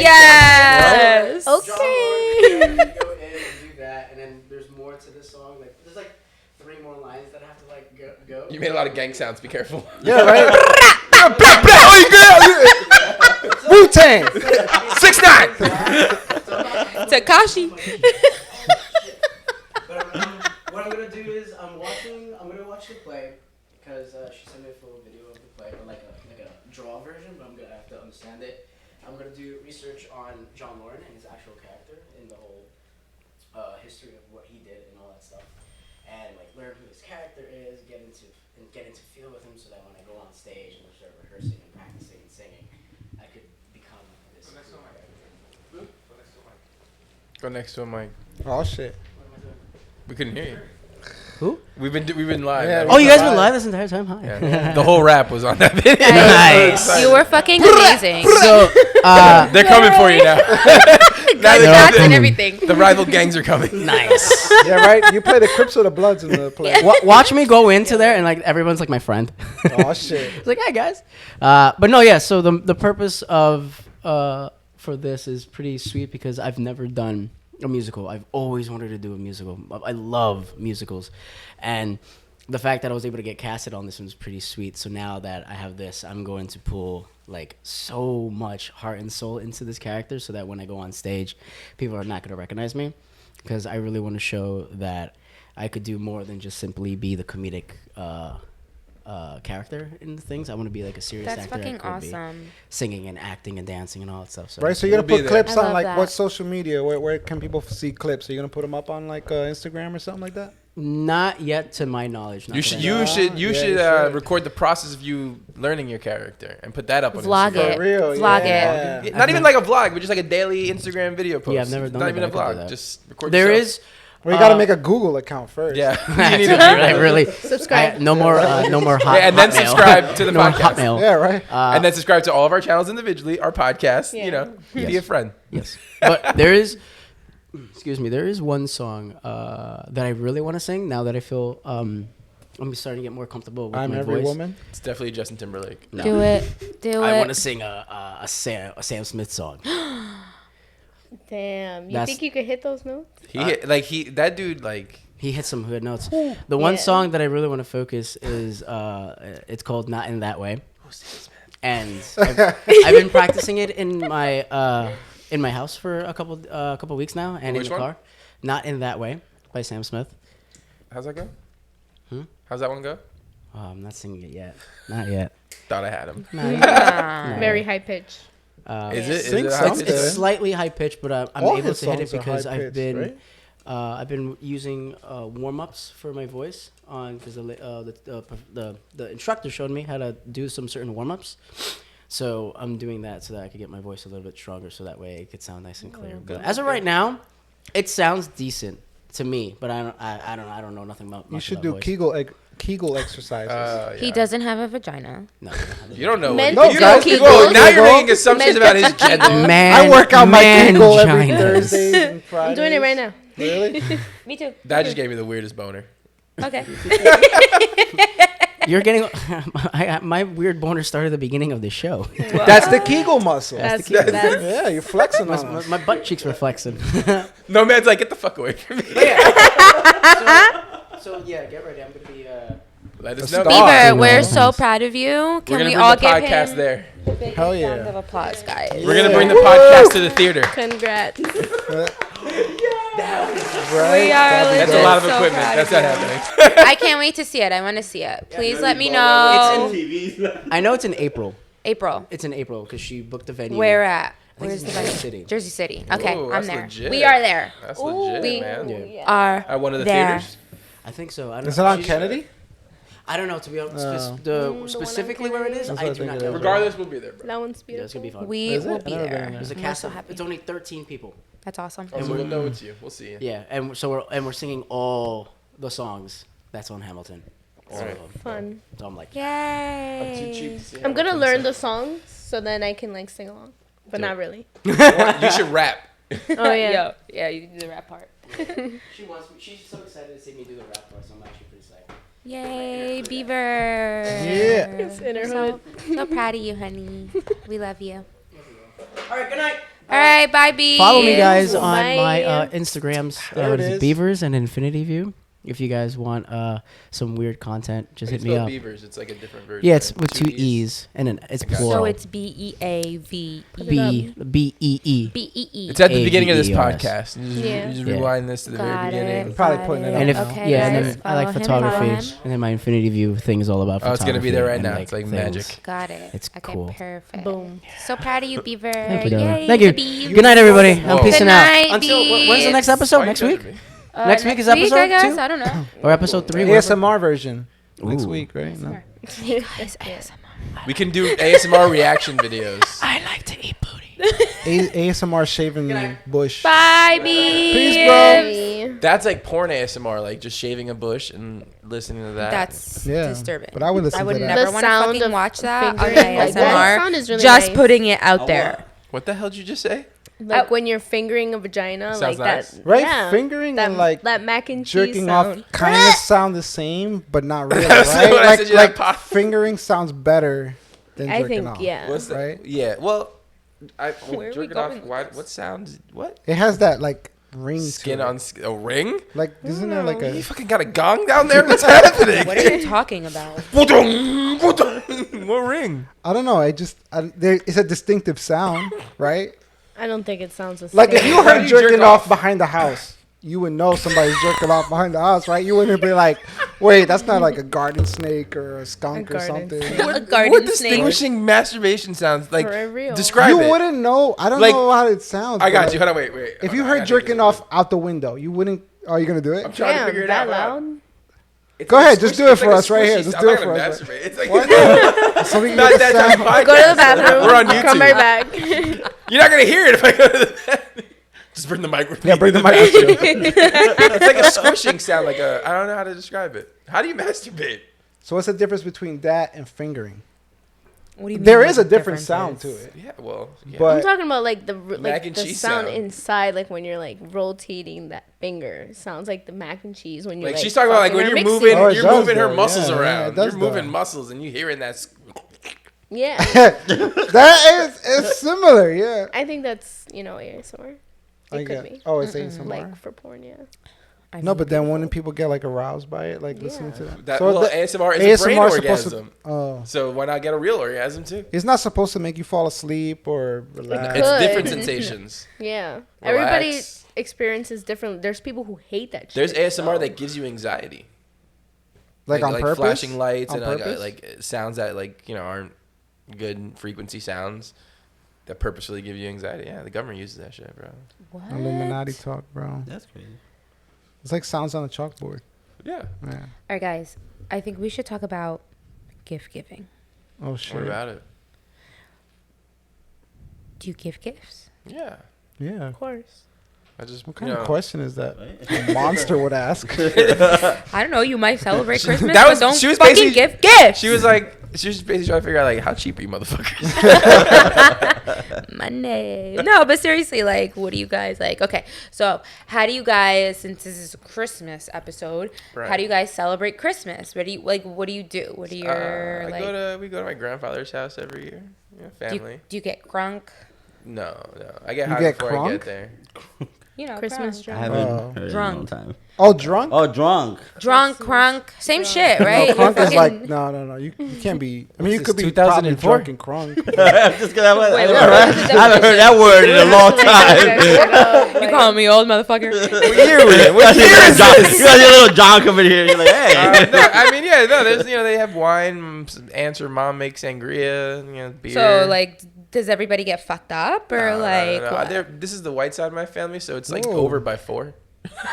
Yes. John Lord, go in and do that, and then there's more to this song. Like there's like 3 more lines that have to like go. You made a lot of gang sounds. Be careful. Yeah, right. Wu-Tang. 6ix9ine. Takashi. But what I'm gonna do is I'm gonna watch the play because she sent me a full video of the play, but like a draw version. But I'm gonna have to understand it. I'm gonna do research on John Lauren and his actual character in the whole history of what he did and all that stuff, and like learn who his character is, get into feel with him, so that when I go on stage and start rehearsing and practicing and singing, I could become this. Go next to him, Mike. Oh shit. We couldn't hear you. Who? We've been live. Yeah, Oh, you guys been live this entire time? Hi. Yeah. The whole rap was on that video. Nice. You were fucking amazing. So, They're coming for you now. Gunshots and everything. The rival gangs are coming. nice. Yeah, right. You play the Crips or the Bloods in the play. Watch me go into there and like everyone's like my friend. Oh shit. It's like, hey guys. But no, yeah. So the purpose of for this is pretty sweet because I've never done a musical. I've always wanted to do a musical. I love musicals, and the fact that I was able to get casted on this one was pretty sweet. So now that I have this, I'm going to pull like so much heart and soul into this character, so that when I go on stage, people are not going to recognize me, because I really want to show that I could do more than just simply be the comedic character in the things. I want to be like a serious That's actor. I fucking could be awesome. singing and acting and dancing and all that stuff. So Right, so you're We'll gonna be put there. clips I on love like that. what social media? Where can people see clips? Are you gonna put them up on like Instagram or something like that? Not yet, to my knowledge. Not You that should I know. you should Yeah, you should should. record the process of you learning your character and put that up on Vlog Instagram. it. For real, Vlog yeah. it. Not even like a vlog, but just like a daily Instagram video post. Yeah, I've never done Not it, even a but I could do vlog. that. Just record. There yourself. is. Well, you gotta make a Google account first. Yeah. I You need to do that. really. Subscribe. No more hot. Yeah, and then Hotmail. subscribe to the no more podcast. Hotmail. Yeah, right. And then subscribe to all of our channels individually, our podcast. Yeah. You know, be a Yes. friend. Yes, but there is. Excuse me. There is one song that I really want to sing now that I feel I'm starting to get more comfortable with I'm my every voice. woman. It's definitely Justin Timberlake. No. Do it. Do I want to it. sing a Sam Smith song. Damn. You That's- think you could hit those notes? That dude like He hit some good notes. The one Yeah. song that I really want to focus is it's called "Not in That Way," and I've been practicing it in my house for a couple weeks now, and Which in the one? car. "Not in That Way" by Sam Smith. how's that go? Hmm? How's that one go? Oh, I'm not singing it yet. Not yet. Thought I had him. Nah. Very high pitch. Is it? Sing Is it something. high It's pitched? slightly high pitched, but I'm All able his to hit it songs are because high-pitched, I've been using warm ups for my voice on because the instructor showed me how to do some certain warm ups. So I'm doing that so that I could get my voice a little bit stronger, so that way it could sound nice and clear. But as of right now, it sounds decent to me, but I don't know nothing about. You much should about do voice. Kegel exercises. He Yeah. doesn't have a vagina. No, You don't know. Men What, do you don't, Kegels. whoa, now you're Kegels. making assumptions about his gender. man. I work out my Kegel every manginas. Thursdays and Fridays. I'm doing it right now. Really? Me too. That just gave me the weirdest boner. Okay. You're getting my weird boner started at the beginning of the show. That's the Kegel muscle. That's Yeah, you're flexing on my, us. my butt cheeks were flexing. No man's like, get the fuck away from me. So yeah, get ready. I'm gonna be. Let us A know. star. Bieber, Oh, we're no. so proud of you. We're Can gonna we bring all the give podcast him there. a big Hell round yeah. of applause, guys? We're gonna bring the podcast to the theater. Congrats. Right? We are That's a legit lot of so equipment. proud That's of not you. happening. I can't wait to see it. I want to see it. Please let me know. I know it's in April. April. It's in April because she booked the venue. Where at? I think Where's it's the in venue? Jersey City. Jersey City. Okay, Ooh, I'm that's there. legit. We are there. That's legit, we man. Yeah. are At one of the there. theaters. I think so. I don't Is it know. on She's- Kennedy? I don't know to be honest. Oh. The one on Specifically where it is, That's I what I do think not it know. is. Regardless, we'll be there, bro. That one's Yeah, it's gonna be beautiful. fun. We Is it? will be I've never been there. there. There's a I'm cast so of, happy. it's only 13 people. That's awesome. Oh, so we'll know it's you. We'll see you. Yeah, and so we're singing all the songs that's on Hamilton. All Right. of them. Fun. So I'm like, I'm too Yay. cheap to see I'm gonna Hamilton, learn so- the songs so then I can like sing along, but Do not it. really. You should rap. Oh yeah. Yo, yeah, you do the rap part. she wants me. She's so excited to see me do the rap part, so I'm actually pretty excited. Yay, Beaver. Yeah. It's in her so, hood. so proud of you, honey. We love you. All right, good night. All right, bye, bees. Follow me, guys, on Bye. my Instagrams. There What it is is. it? Beavers and Infinity View. If you guys want some weird content, just hit me up. Beavers. It's like a different version. Yeah, it's right? with two E's and then it's I got it. plural. So it's BEAVE. B-E-E. BEE. It's at the beginning of this AVERS. podcast. You just, Yeah. you just Yeah. rewind this to the Got very beginning. it. Probably got putting it it. on And if now. Okay, yeah, and guys, then I like follow him, photography, follow him. and then my Infinity View thing is all about Oh, photography. it's gonna be there right and, now. like, It's like things. magic. Got it. It's Okay, cool. perfect. Boom. So proud of you, Beaver. Thank you, darling. Yay, Thank you. the Beavs. Good night, everybody. I'm Whoa. peacing Good out. night, Until when's the next Beavs. episode? Why Next you week? judging me? Next week is I episode guess. 2? I don't know. Or episode 3? whatever. ASMR version next Ooh. week, right? No. Hey guys, ASMR. We can do ASMR reaction videos. I like to eat booty. ASMR shaving bush. Bye, Beavs. Peace, bro. That's like porn ASMR, like just shaving a bush and listening to that. That's Yeah. disturbing. But I would listen I would to that. never The want to sound fucking of watch that on fingering, like, that ASMR. sound is really Just nice. putting it out there. What the hell did you just say? Like when you're fingering a vagina, Sounds like nice. that. Right? Yeah, Fingering that, and like that mac and cheese jerking sound. off kind of sound the same, but not really, That's right? what I said, Like, you're not fingering sounds better than I jerking think, off. yeah. What's that? Right? Yeah. Well, Where are we jerking going off. with What? this? What sounds? What? It has that like ring Skin to it. on a ring? Like, isn't there like You a? fucking got a gong down there? What's happening? What are you talking about? What ring? I don't know. It's a distinctive sound, right? I don't think it sounds the same. Like if you How do heard you jerking jerk off off? behind the house, you would know somebody's jerking off behind the house, right? You wouldn't be like, wait, that's not like a garden snake or a skunk A or garden something. snake. A garden What snake. distinguishing masturbation sounds like? For real. Describe You it. wouldn't know. I don't Like, know how it sounds. I got bro. you. Hold on, wait. If Hold you on, I heard gotta jerking think off of out the window, you wouldn't. Are you gonna do this. I'm it? trying to Damn, figure it that out. loud? It's Go like a ahead, just squishy- do it it's for like a us right here. squishy- Just I'm do not it for gonna us. masturbate. It's like Something not get that the type of sound. podcast. Go to the bathroom. We're on YouTube. Come right back. You're not gonna hear it if I go to the. Just bring the microphone. Yeah, bring the microphone. It's like a squishing sound. Like a. I don't know how to describe it. How do you masturbate? So what's the difference between that and fingering? What do you mean? There what is a the different difference sound to is? it. Yeah. Well. Yeah. But I'm talking about like the Mac and the cheese sound sound. inside, like when you're like rotating that finger. It sounds like the mac and cheese when you're Like like she's talking about like when fucking you're or mixing moving, Oh, it you're does moving her though. muscles Yeah, yeah, it around. does You're moving though. muscles, and you hearing that. Yeah, that is it's similar, yeah. I think that's ASMR. I It get- could be Oh, it's ASMR. like for porn, yeah. I No, mean, but then wouldn't people get like aroused by it, like listening Yeah. to that? That So well, the ASMR is a brain ASMR 's supposed orgasm. to. Oh, So why not get a real orgasm too? it's not supposed to make you fall asleep or relax. It's Could. different sensations. Yeah, everybody Relax. experiences different. There's people who hate that. There's shit, ASMR so. that gives you anxiety. like on purpose. flashing lights On and purpose? like sounds that aren't good frequency sounds that purposely give you anxiety. Yeah, the government uses that shit, bro. what? Illuminati talk, bro. That's crazy. It's like sounds on a chalkboard. Yeah. Yeah. All right, guys. I think we should talk about gift giving. Oh What shit. about it? Do you give gifts? Yeah. Yeah. Of course. I just What kind of question is that? A monster would ask. I don't know. You might celebrate Christmas, that but was- don't she was fucking basically- give gifts. She was basically trying to figure out like how cheap are you motherfuckers? Monday. No, but seriously, like, what do you guys like? Okay, so how do you guys, since this is a Christmas episode, how Right. do you guys celebrate Christmas? What do you like? What do you do? What are your we like? go to my grandfather's house every year. Yeah, do, you, family. do you get crunk? No. I get You high get before I crunk? get there. You know, Christmas crunk. I drunk. haven't Oh. heard it in a Drunk. long time. Oh, drunk? Oh, drunk. Drunk, crunk, same shit, right? No, You're crunk is fucking- like no. You can't be. I mean, you This could is be probably 2004? drunk and crunk. Just because I Wait, haven't what heard- was the I haven't heard that word in a long time. You calling me old, motherfucker? What year was it? What year is this? You got your little John coming here. You're like, hey. No, I mean, yeah, no. There's, they have wine. Aunt's or mom makes sangria. Beer. So, like, does everybody get fucked up or like? No. what? This is the white side of my family, so it's like Whoa. over by 4.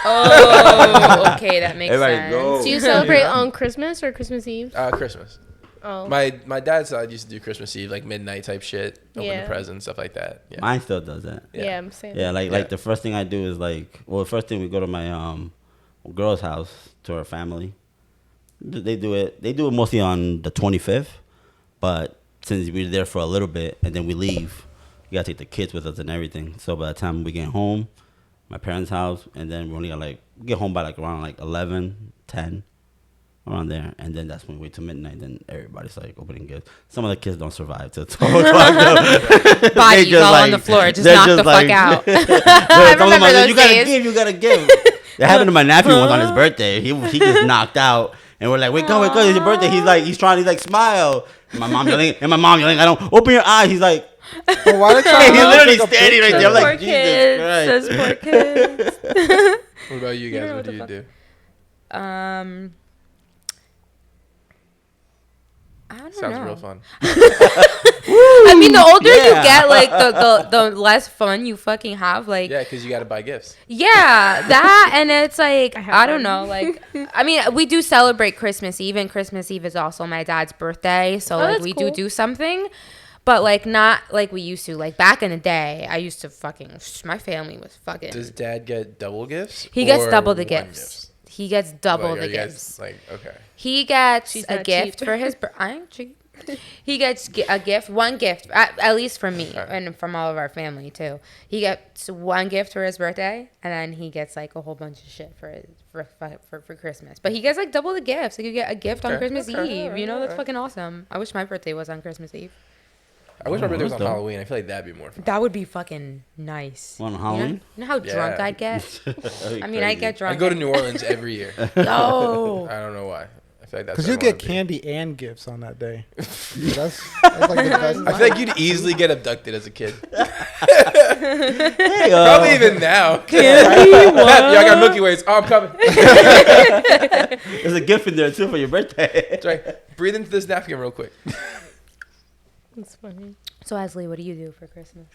Oh, okay, that makes Everybody sense. go. Do you celebrate on Christmas or Christmas Eve? Christmas. Oh, My dad's side used to do Christmas Eve, like midnight type shit, open Yeah. the presents, stuff like that. Yeah. Mine still does that. yeah. I'm saying. Yeah, like Yeah. the first thing I do is the first thing we go to my girl's house to her family. They do it mostly on the 25th, but since we're there for a little bit and then we leave, we gotta take the kids with us and everything. So by the time we get home, my parents' house, and then we only got we get home by around 11, 10. around there, and then that's when we wait till midnight. Then everybody's like opening gifts. Some of the kids don't survive till 12 o'clock. Though. Bodies just, all like- on the floor. Just they're knock just the like- fuck out. I remember those you gotta days. give, you gotta give. It happened to my nephew once on his birthday. He just knocked out, and we're like, wake up, it's your birthday. He's trying to smile. And my mom yelling, I don't open your eyes. He's like, But why they try Hey, to he's not literally take a standing right picture? there. I'm Poor like, Jesus kids. Christ. Those poor kids. What about you You guys? know What what do the you do? I don't Sounds know. real fun. I mean, the older you Yeah. get, like the less fun you fucking have. Like, Yeah, because you got to buy gifts. yeah, that, and it's like I have I don't fun. know. Like, I mean, we do celebrate Christmas Eve, and Christmas Eve is also my dad's birthday, so Oh, like that's we cool. do something. But like not like we used to. Like back in the day, I used to my family was fucking. Does dad get double gifts? He gets or double the one gifts. He gets double Like, the are you guys, gifts. like, okay. He gets She's a not gift cheap. for his. I ain't cheap. He gets a gift, one gift, at least for me Alright. and from all of our family too. He gets one gift for his birthday, and then he gets like a whole bunch of shit for Christmas. But he gets like double the gifts. Like you get a gift on Okay. Christmas Okay. Eve. You know, that's Alright. fucking awesome. I wish my birthday was on Christmas Eve. I wish my birthday was on that's dope. Halloween. I feel like that'd be more fun. That would be fucking nice. On You know, Halloween? you know how drunk Yeah. I'd get? That'd be I mean, I crazy. get I drunk. go to New Orleans every year. No. I don't know why. I feel like that's Because what you I wanna get do. candy and gifts on that day. that's like the best. I feel like you'd easily get abducted as a kid. Hey, Probably even now. Candy, Yeah, I got Milky Ways. Oh, I'm coming. There's a gift in there too for your birthday. That's right. Breathe into this napkin real quick. That's funny. So, Asley, what do you do for Christmas?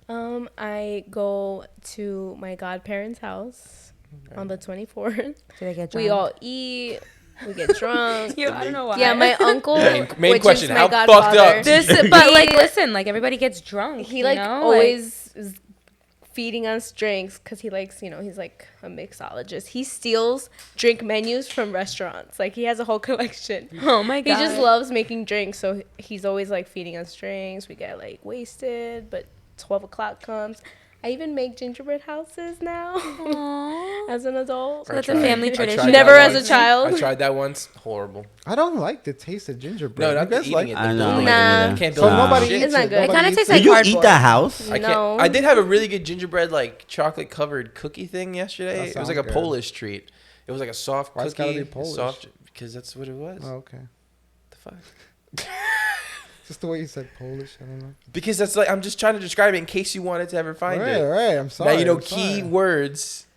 I go to my godparents' house on the 24th. Do they get drunk? We all eat. We get drunk. I don't know why. Yeah, my uncle. Main which question, is my how fucked godfather, up? This, but like, listen, like everybody gets drunk. He you like know? always is feeding us drinks because he likes, he's like a mixologist. He steals drink menus from restaurants. Like he has a whole collection. Oh my He god. just loves making drinks, so he's always like feeding us drinks. We get like wasted, but 12 o'clock comes. I even make gingerbread houses now Aww. as an adult. So that's I a tried- family I tradition. tried Never that as a once. child. I tried that once. Horrible. I don't like the taste of gingerbread. No, not you guys eating like it. I the know. building. Nah. Can't So build nobody shit. eats It's not it. good. It Nobody kinda eats tastes it. like Did you cardboard. eat that house? I No. can't. I did have a really good gingerbread, like chocolate covered cookie thing yesterday. That It was sounds like a good. Polish treat. It was like a soft Why it's cookie. gotta be Polish? Soft, because that's what it was. Oh, okay. The fuck? Just the way you said Polish. I don't know. Because that's like I'm just trying to describe it in case you wanted to ever find Right, it. right. I'm sorry. Now you know I'm key sorry. words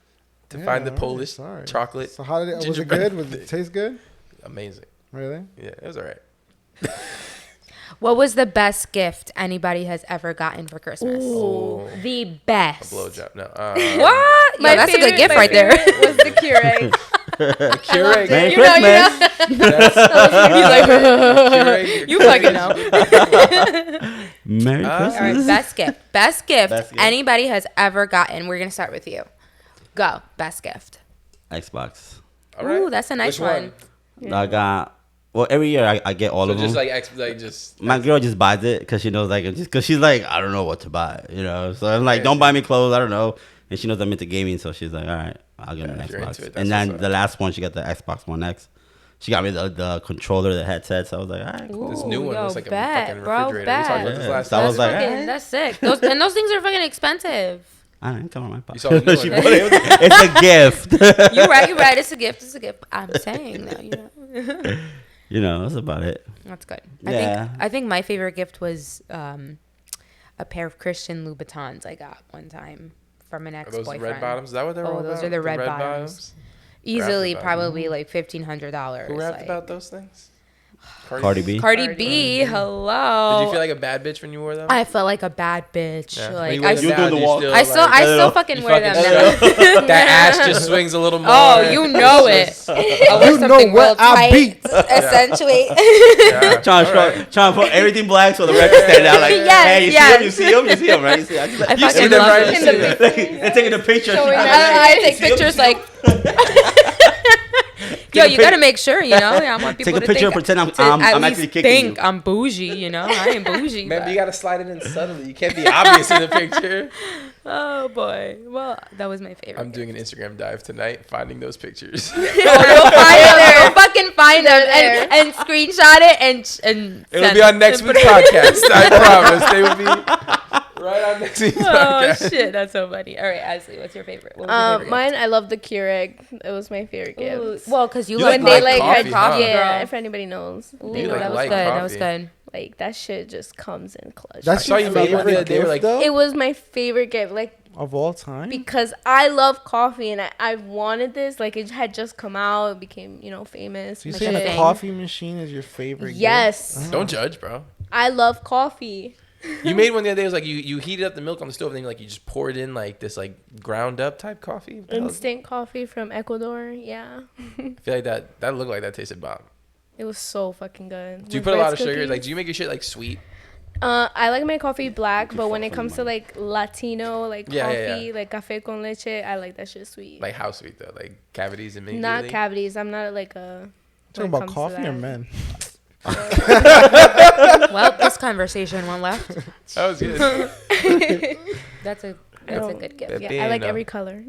to Yeah, find the alright, Polish sorry. chocolate. So how did it? Was it gingerbread good? Was thing. it taste good? Amazing. Really? Yeah, it was alright. What was the best gift anybody has ever gotten for Christmas? Oh, The a best. blowjob. No. What? Yo, that's a good gift right there. Was the Keurig. Keurig. Merry You know, you know. Christmas. Keurig. You fucking know. Merry All All right, Christmas. best gift. Best gift Best gift. anybody has ever gotten. We're gonna start with you. Go. Best gift. Xbox. All right. Ooh, that's a nice Which one. I got. Well, every year I get all So of them. just like just. My girl just buys it because she knows because she's like, I don't know what to buy, So I'm like, Yeah, don't she- buy me clothes. I don't know. And she knows I'm into gaming, so she's like, all right, I'll get Yeah, an if you're Xbox. into it, that's And then what's up. the last one, she got the Xbox One X. She got me the controller, the headset. So I was like, all right, cool. This new one Yo, looks like a bet, fucking bro, refrigerator. We talked about bet. this Yeah, last so I time. was like, fucking, alright. that's sick. Those things are fucking expensive. I ain't come on my pocket. You saw the new She one. bought it. It's a gift. You're right. It's a gift. It's a gift. I'm saying that. That's about it. That's good. Yeah. I think my favorite gift was a pair of Christian Louboutins I got one time from an Are those ex-boyfriend. red bottoms? Is that what they're all Oh, about? those are the red bottoms. Easily, about probably like $1,500. Who rapped like- about those things? Cardi B. Cardi Cardi B, B. hello. Did you feel like a bad bitch when you wore them? I felt like a bad bitch. Yeah. When Like you wear I, them You now, doing the do you walk? still, I still, like, I still little- fucking you wear them. fucking- Never. that ass just swings a little more. Oh, you know it. I wear You know something what real I tight, beat. accentuate. Yeah. Trying to put everything black so the record stand out. Like, Yes, hey, you yes. see him? You see him, right? You see him? I You see fucking them, love right? it. You see them. They're taking a picture. Showing I take You see him? pictures like Yo, you gotta make sure, you know. I want people Take a to picture think, and pretend to I'm at actually least kicking think you. I'm bougie, you know. I ain't bougie. Man, but- but you gotta slide it in subtly. You can't be obvious in the picture. Oh boy. Well, that was my favorite. I'm doing an Instagram dive tonight, finding those pictures. You'll find them. You'll fucking find them and screenshot it and It'll send be on it. next week's podcast. I promise. They will be right on next week's Oh podcast. shit, that's so funny. All right, Ashley, what's your favorite? What was your favorite Mine, I love the Keurig. It was my favorite gift? Ooh, gift. well, because you You like When they like like coffee, had huh? coffee, yeah. Girl. If anybody knows, Ooh, they You know like that was light good. That was coffee. good. like that shit just comes in clutch. That's saw your you made one the favorite other day, gift, like- though, It was my favorite gift, like of all time. because I love coffee and I wanted this. Like it had just come out, it became famous. So you Like saying a a thing. coffee machine is your favorite? Yes, Gift? Don't judge, bro. I love coffee. You made one the other day. It was like you heated up the milk on the stove and then like you just poured in like this like ground up type coffee. What the hell is- Instant coffee from Ecuador. Yeah, I feel like that looked like that tasted bomb. it was so fucking good. Do you With put a lot rice of sugar? cookies. Like, do you make your shit like sweet? I like my coffee black, but when fuck it with comes to mine. like Latino like Yeah, yeah, coffee, like café con leche, I like that shit sweet. Like how sweet though? Like cavities and maybe. Not cavities. I'm not like a. Talking when about it comes to coffee or that. men? Well, this conversation went left. That was good. That's a good gift. That- Yeah, I like Pepino. every color.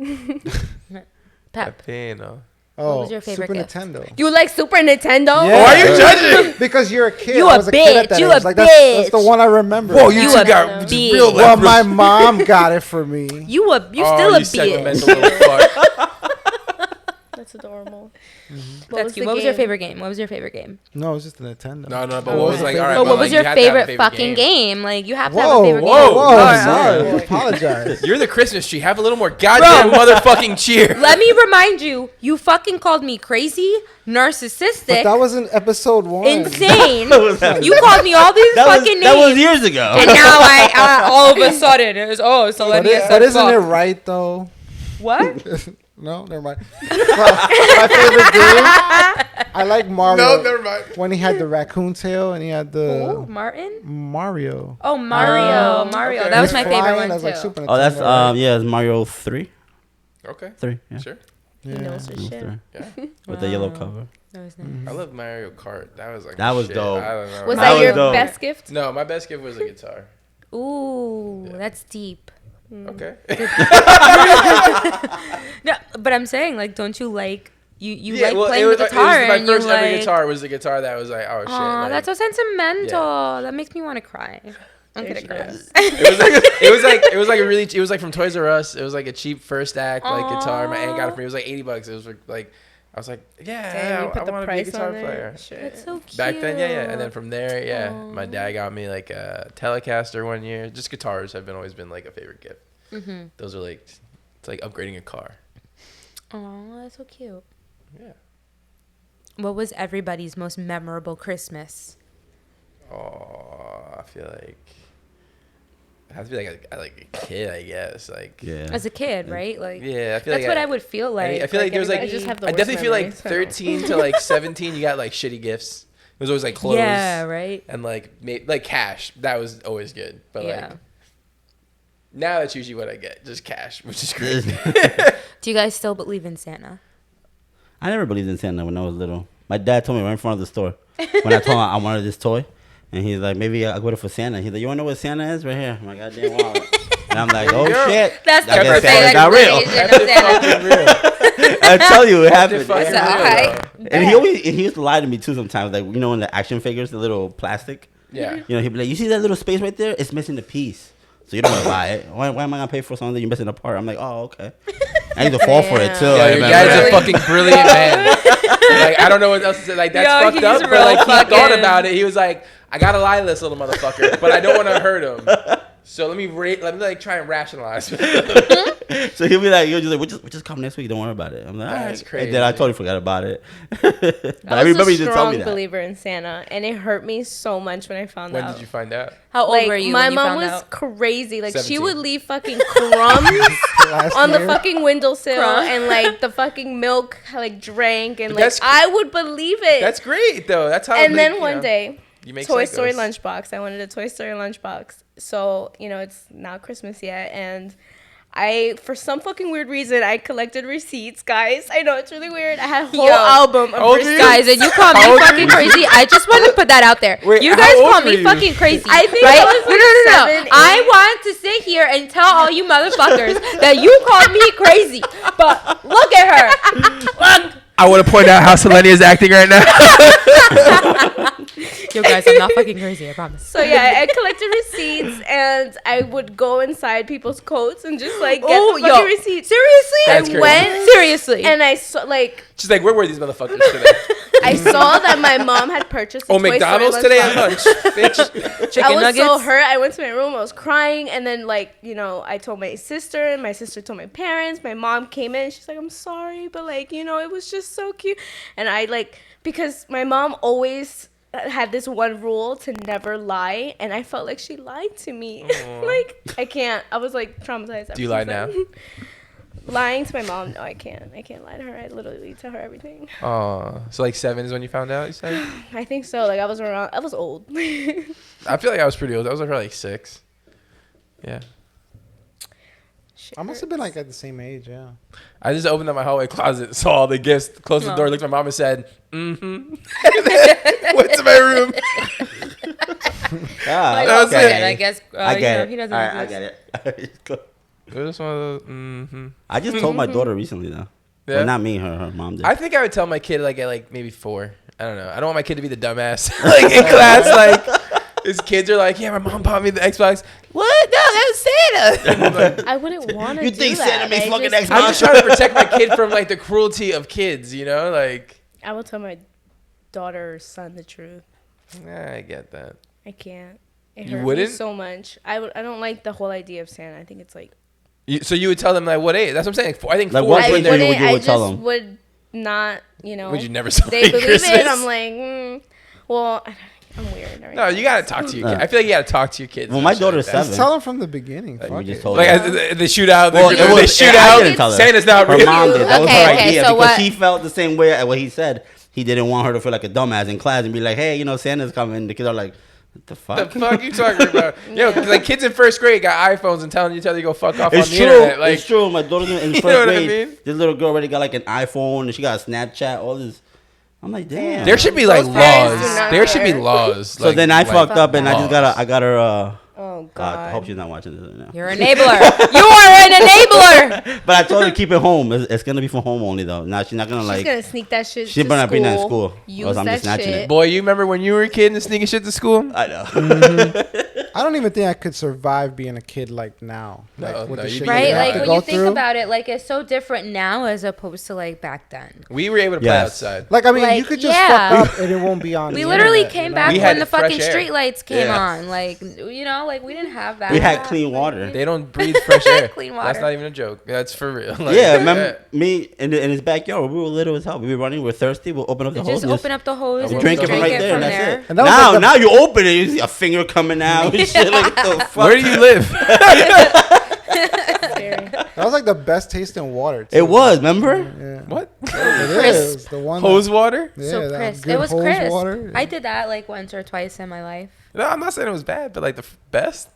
Pep. Pepino. Oh, was your favorite Super gift? Nintendo. You like Super Nintendo? Yeah. Why are you judging? Because you're a kid. You I a was a kid at bitch. that You age. a Like that's the bitch. one I remember. Whoa, you You two a got bitch. real Well, left. my mom got it for me. You Oh, still a you sentimental bitch. little fuck. That's adorable. That's cute. What was your favorite game? What was your favorite game? No, it was just a Nintendo. No, but what was like? All right, But what like, was you your had to have a favorite fucking game? Like you have to have a Whoa, favorite whoa, game. whoa! All I'm right, sorry. all right. Apologize. You're the Christmas tree. Have a little more goddamn motherfucking cheer. Let me remind you, you fucking called me crazy, But narcissistic, that was in episode 1. insane. was that? You called me all these fucking that was names. years ago. And now I all of a sudden it was Selenia But said isn't it fuck. right though? What? No, never mind. My favorite game. I like Mario. No, never mind. When he had the raccoon tail and he had the Who? Martin? Mario. Oh, Mario. Mario. okay. That was He my flying, favorite one that's too. like Super Oh, that's Nintendo, right? yeah, it's Mario 3. Okay, 3, yeah. sure. He Yeah. knows her Mario shit. 3. Yeah, With the yellow Wow. cover. That was nice. I love Mario Kart. That was like That was shit. dope. I don't know. Was That that was your dope. best gift? No, my best gift was a guitar. Ooh, Yeah. that's deep. Okay. No, but I'm saying, like, don't you like you Yeah, like well, playing it was, the it guitar was my and you first ever like, guitar was the guitar that was like, oh shit. Aw, like, that's so sentimental. That makes me want to cry. I'm gonna she cry. does. it was like a really it was like from Toys R Us. It was like a cheap first act like guitar. My aunt got it for me. It was like $80. It was like I was like, yeah, Damn, you I put the want to be a price guitar on there. player. Shit. That's so cute. Back then, yeah. And then from there, yeah, my dad got me like a Telecaster one year. Just guitars have always been like a favorite gift. Mm-hmm. Those are like it's like upgrading a car. Oh, that's so cute. Yeah. What was everybody's most memorable Christmas? Oh, I feel like it has to be like a kid, I guess. Like Yeah. As a kid, right? Like, yeah, I feel that's like what I would feel like. I feel like there was like I just have the I worst definitely feel like memories, so. 13 to like 17, you got like shitty gifts. It was always like clothes. yeah, right. And like like cash. That was always good. But Yeah. like now that's usually what I get, just cash, which is great. Do you guys still believe in Santa? I never believed in Santa when I was little. My dad told me right in front of the store when I told him I wanted this toy. And he's like, maybe I'll go for Santa. He's like, you want to know what Santa is? Right here. My goddamn wallet. And I'm like, oh, Girl. shit. That's the I guess perfect Santa got real. explanation of Santa. Fucking real. I tell you, it happened. Fucking So, real, alright. though. And he used to lie to me too sometimes. Like, you know, in the action figures, the little plastic. Yeah. You know, he'd be like, you see that little space right there? It's missing the piece. So you don't want to buy it. Why am I going to pay for something that you're missing a part? I'm like, oh, okay. I need to fall for it too. Damn. Yo, I your remember dad's that. a fucking brilliant man. Like, I don't know what else to say. Like, that's Yo, fucked he's up, but real like, he thought fucking- about it. He was like, I gotta lie to this little motherfucker, but I don't want to hurt him. So let me like try and rationalize. So he'll be like, you're just like, we'll just come next week. Don't worry about it. I'm like, all That's right. And then I crazy. totally forgot about it. But I I was remember a you did tell me strong that. believer in Santa, and it hurt me so much when I found When out. did you find out? How old Like, were you my when you mom found was out? crazy. Like, she 17. would leave fucking crumbs Last on the year. fucking windowsill, Crumb. and like the fucking milk like drank, and But like that's- I would believe it. That's great though. That's how. and it then make, one day, you make Toy Story psychos. lunchbox. I wanted a Toy Story lunchbox. So, it's not Christmas yet, and For some fucking weird reason, I collected receipts, guys. I know it's really weird. I had a whole Yo. album How old of are you? receipts. Guys, and you call me fucking crazy. I just want to put that out there. Wait, you how guys old call were me you? fucking crazy. I think right? I was like no. 7, I 8. want to sit here and tell all you motherfuckers that you called me crazy. But look at her. Look. I want to point out how Selene is acting right now. Yo, guys, I'm not fucking crazy. I promise. So yeah, I collected receipts and I would go inside people's coats and just like get Oh, the fucking yo. receipts. Seriously? That's I crazy. went Seriously. and I saw like She's like, where were these motherfuckers today? I saw that my mom had purchased a Oh, Toy Story McDonald's today at lunchbox. lunch, bitch. Chicken I was nuggets. so hurt. I went to my room. I was crying, and then like I told my sister, and my sister told my parents. My mom came in. She's like, "I'm sorry, but like it was just so cute." And I because my mom always had this one rule to never lie, and I felt like she lied to me. I can't. I was like traumatized. Do you lie now? Lying to my mom? No, I can't. I can't lie to her. I literally tell her everything. Oh, so like 7 is when you found out, you said? I think so. Like I was old. I feel like I was pretty old. I was like probably like 6. Yeah. Shit I must have been like at the same age, yeah. I just opened up my hallway closet, saw all the gifts, closed the Oh. door, looked at my mom and said, mm-hmm. Went to my room. Ah, That was Okay, it. I guess I get it. he doesn't. All right, have I this. get it. It was one of those, mm-hmm. I just told my daughter recently though. Yeah. Well, not me, her mom did. I think I would tell my kid like at like maybe 4. I don't know. I don't want my kid to be the dumbass like in class. Like his kids are like, yeah, my mom bought me the Xbox. What? No, that was Santa. And I'm like, I wouldn't want to. You think Santa makes fucking Xbox? I'm just trying to protect my kid from like the cruelty of kids. You know, like I will tell my daughter or son the truth. I get that. I can't. It You hurt wouldn't? me so much. I don't like the whole idea of Santa. I think it's like So you would tell them like what age? That's what I'm saying. I think Like, 4 what is age when do they're. you I would tell just them? would not. Would you never celebrate They believe Christmas? it. I'm like, well, I'm weird. No, you gotta talk to your kid. I feel like you gotta talk to your kids. Well, and my shit like daughter's that. 7. Just tell them from the beginning. Like, Fuck we just it. told Like her. the shootout. Well, They shoot I out. didn't tell her. Santa's not Her real. mom did. That was her Okay, idea so because what- she felt the same way at what he said. He didn't want her to feel like a dumbass in class and be like, hey, Santa's coming. The kids are like, what the fuck? The fuck you talking about? Yo, 'cause, like kids in first grade got iPhones and telling each other to go fuck off It's on the true. internet. Like, It's true. My daughter's in You first know what I grade. mean? This little girl already got like an iPhone and she got a Snapchat. All this. I'm like, damn. there should be like Those parents do laws. not There should be care. laws. So then I fucked up and I just laws. got her. Oh I hope God. she's not watching this right now. You're an enabler. You are an enabler. But I told her to keep it home. It's gonna be for home only though. Now she's not gonna She's like. gonna sneak that shit. She to better not bring that in school, school, or Use else I'm that just snatching shit. it. Boy, you remember when you were a kid and sneaking shit to school? I know. I don't even think I could survive being a kid like now. Like No, with no, the you shit can't. Right? you have Like to when go you think through. about it, like it's so different now as opposed to like back then. We were able to play Yes. outside. Like I mean, Like, you could just yeah. fuck up and it won't be on. We the literally internet, came you know? back We when had the fresh fucking air. street lights came Yeah. on. Like like we didn't have that. We had clean water. They don't breathe fresh air. Clean That's water. not even a joke. That's for real. Like, Yeah, remember me in his backyard? We were little as hell. We were running. We're thirsty. We'll open up the hose. Just and open up the hose We and drink just it from drink right it there, from and there. that's it. And that was Now, like the- now you open it, you see a finger coming out and shit. Like, what the fuck? Where do you live? Scary. That was like the best tasting water. Too. It was, remember? Yeah. What? It is the one. Hose water? Yeah, So that crisp. good It was hose crisp. water. I did that like once or twice in my life. No, I'm not saying it was bad, but like the best.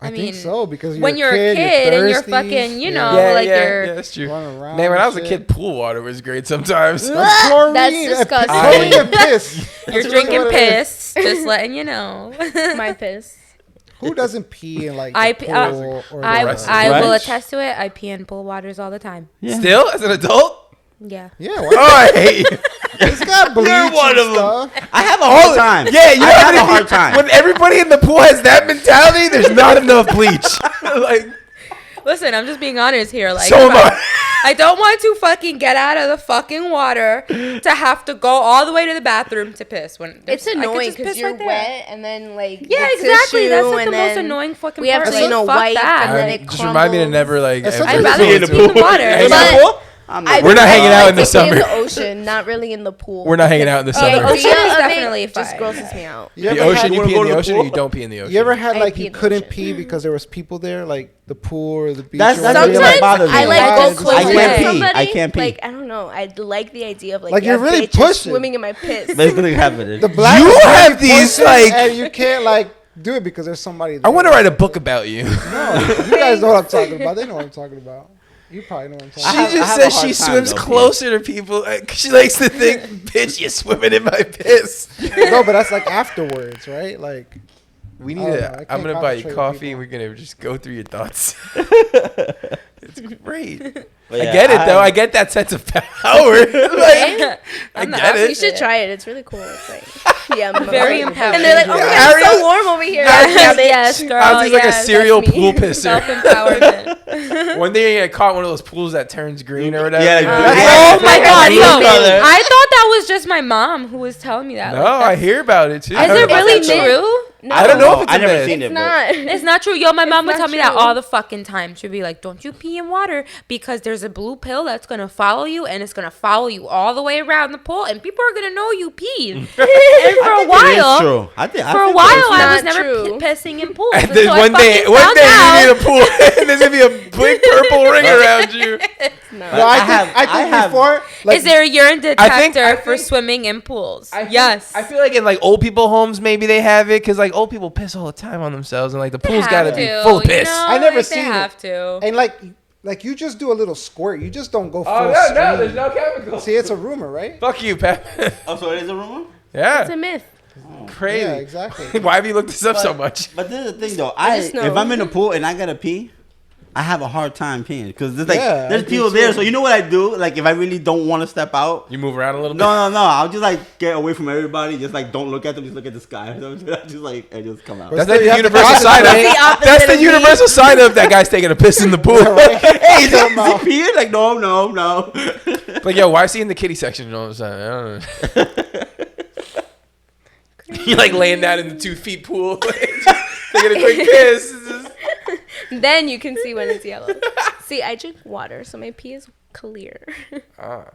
I I think mean, so because when you're a kid and you're thirsty. fucking, you know, yeah, like yeah, you're. yeah, that's true. Running around Man, when I was and a shit. kid, pool water was great sometimes. That's chlorine. That's and disgusting. Chlorine and piss. You're That's drinking what it is. piss, just letting you know. My piss. Who doesn't pee in like I the pee- pool or I the, rest- I will Right? attest to it. I pee in pool waters all the time. Yeah. Still, as an adult? Yeah. Yeah, Oh, what? I hate you. It's got bleach You're one and of 'em. stuff. I have a hard time. Yeah, you I have a have hard time. When everybody in the pool has that mentality, there's not enough bleach. Like, Listen, I'm just being honest here. Like, so am if I. I don't want to fucking get out of the fucking water to have to go all the way to the bathroom to piss. When It's I could annoying just because piss you're right there. wet and then like Yeah, the exactly. tissue, That's like the and most then annoying fucking we have part. to, Like, fuck wipe that. and then it Just remind me to crumbles. never like. It's ever something I'd be rather in the just be in the pool. water. Hang But- out in the pool? I'm I not- We're not prefer, hanging out in the to stay summer. in the ocean, not really in the pool. We're not hanging out in the The summer. ocean idea is of definitely it just fine. grosses me out. You The ever ocean, had- you wanna pee go in the to the ocean, or pool? you don't pee in the ocean. You ever had I like pee you in the couldn't ocean. pee because there was people there, like the pool or the beach? That's- or that's whatever? what like Sometimes bothers me. I like Yeah, go it's close like- I to can't pee. somebody. I can't pee. Like I don't know. I like the idea of like, Like, yeah, you're really bitch, you're pushing. swimming in my piss. Basically happening. The black You is have really these, pushing, like- and you can't like do it because there's somebody. I There. want to write a book about you. No, you guys know what I'm talking about. They know what I'm talking about. You probably know what I'm talking She I have- just I have a says hard she time, swims though, closer to people. She likes to think, bitch, you're swimming in my piss. about. No, but that's like afterwards, right? Like, We I need don't to. know, I I'm can't gonna buy you concentrate with coffee, and people. we're gonna just go through your thoughts. It's great. But I yeah, get it though. I have- get that sense of power. Like, I I'm not get You it. should try it. It's really cool. It's like, yeah, I'm Very and empowering. they're like, oh my Yeah. god, it's so Ariel- warm over here. Yes, girl. I was like a yes, serial that's me. pool pisser. Self-empowerment. One day I caught one of those pools that turns green or whatever. Yeah, Oh my god, blue yo. color. I thought that was just my mom who was telling me that. No, Like, I hear about it too. Is it really It's a myth. true? No, I don't know if it's I a never myth. seen it. It's but- not. It's not true. Yo, my mom would not tell me that true. all the fucking time. She'd be like, don't you pee in water because there's a blue pill that's going to follow you and it's going to follow you all the way around the pool and people are going to know you peed. And for a It is while, true. I think for a think while, it's I true. was Not never true. pissing in pools. And until then I one day fucking found you out. need a pool, and there's gonna be a big purple ring around you. No. no, I think before. Like, Is there a urine detector I for think- swimming in pools? I think- Yes. I feel like in like old people homes, maybe they have it because like old people piss all the time on themselves, and like the They pool's have gotta be to, full of you piss. know, I never like, seen they it. have to. and like you just do a little squirt. You just don't go full Oh no, stream. there's no chemicals. See, it's a rumor, right? Fuck you, Pep. Oh, so it is a rumor? Yeah, It's a myth. crazy. Yeah, exactly. Why have you looked this up so much? But this is the thing, though. I just know. If I'm in the pool and I gotta pee, I have a hard time peeing because there's like Yeah, there's I do people too. there. So you know what I do? Like if I really don't want to step out, You move around a little bit. no. I'll just like get away from everybody. Just like don't look at them. Just look at the sky. Just like and just come out. But That's still, like you the have to universal sign concentrate. up. The opposite That's the of me. universal sign up that guy's taking a piss in the pool. Hey, is Come out. he peeing? Like no. Like, yo, why is he in the kiddie section all of a sudden? I don't know. You like laying down in the 2 feet pool, just taking a quick piss. It's just- Then you can see when it's yellow. See, I drink water, so my pee is clear. Ah,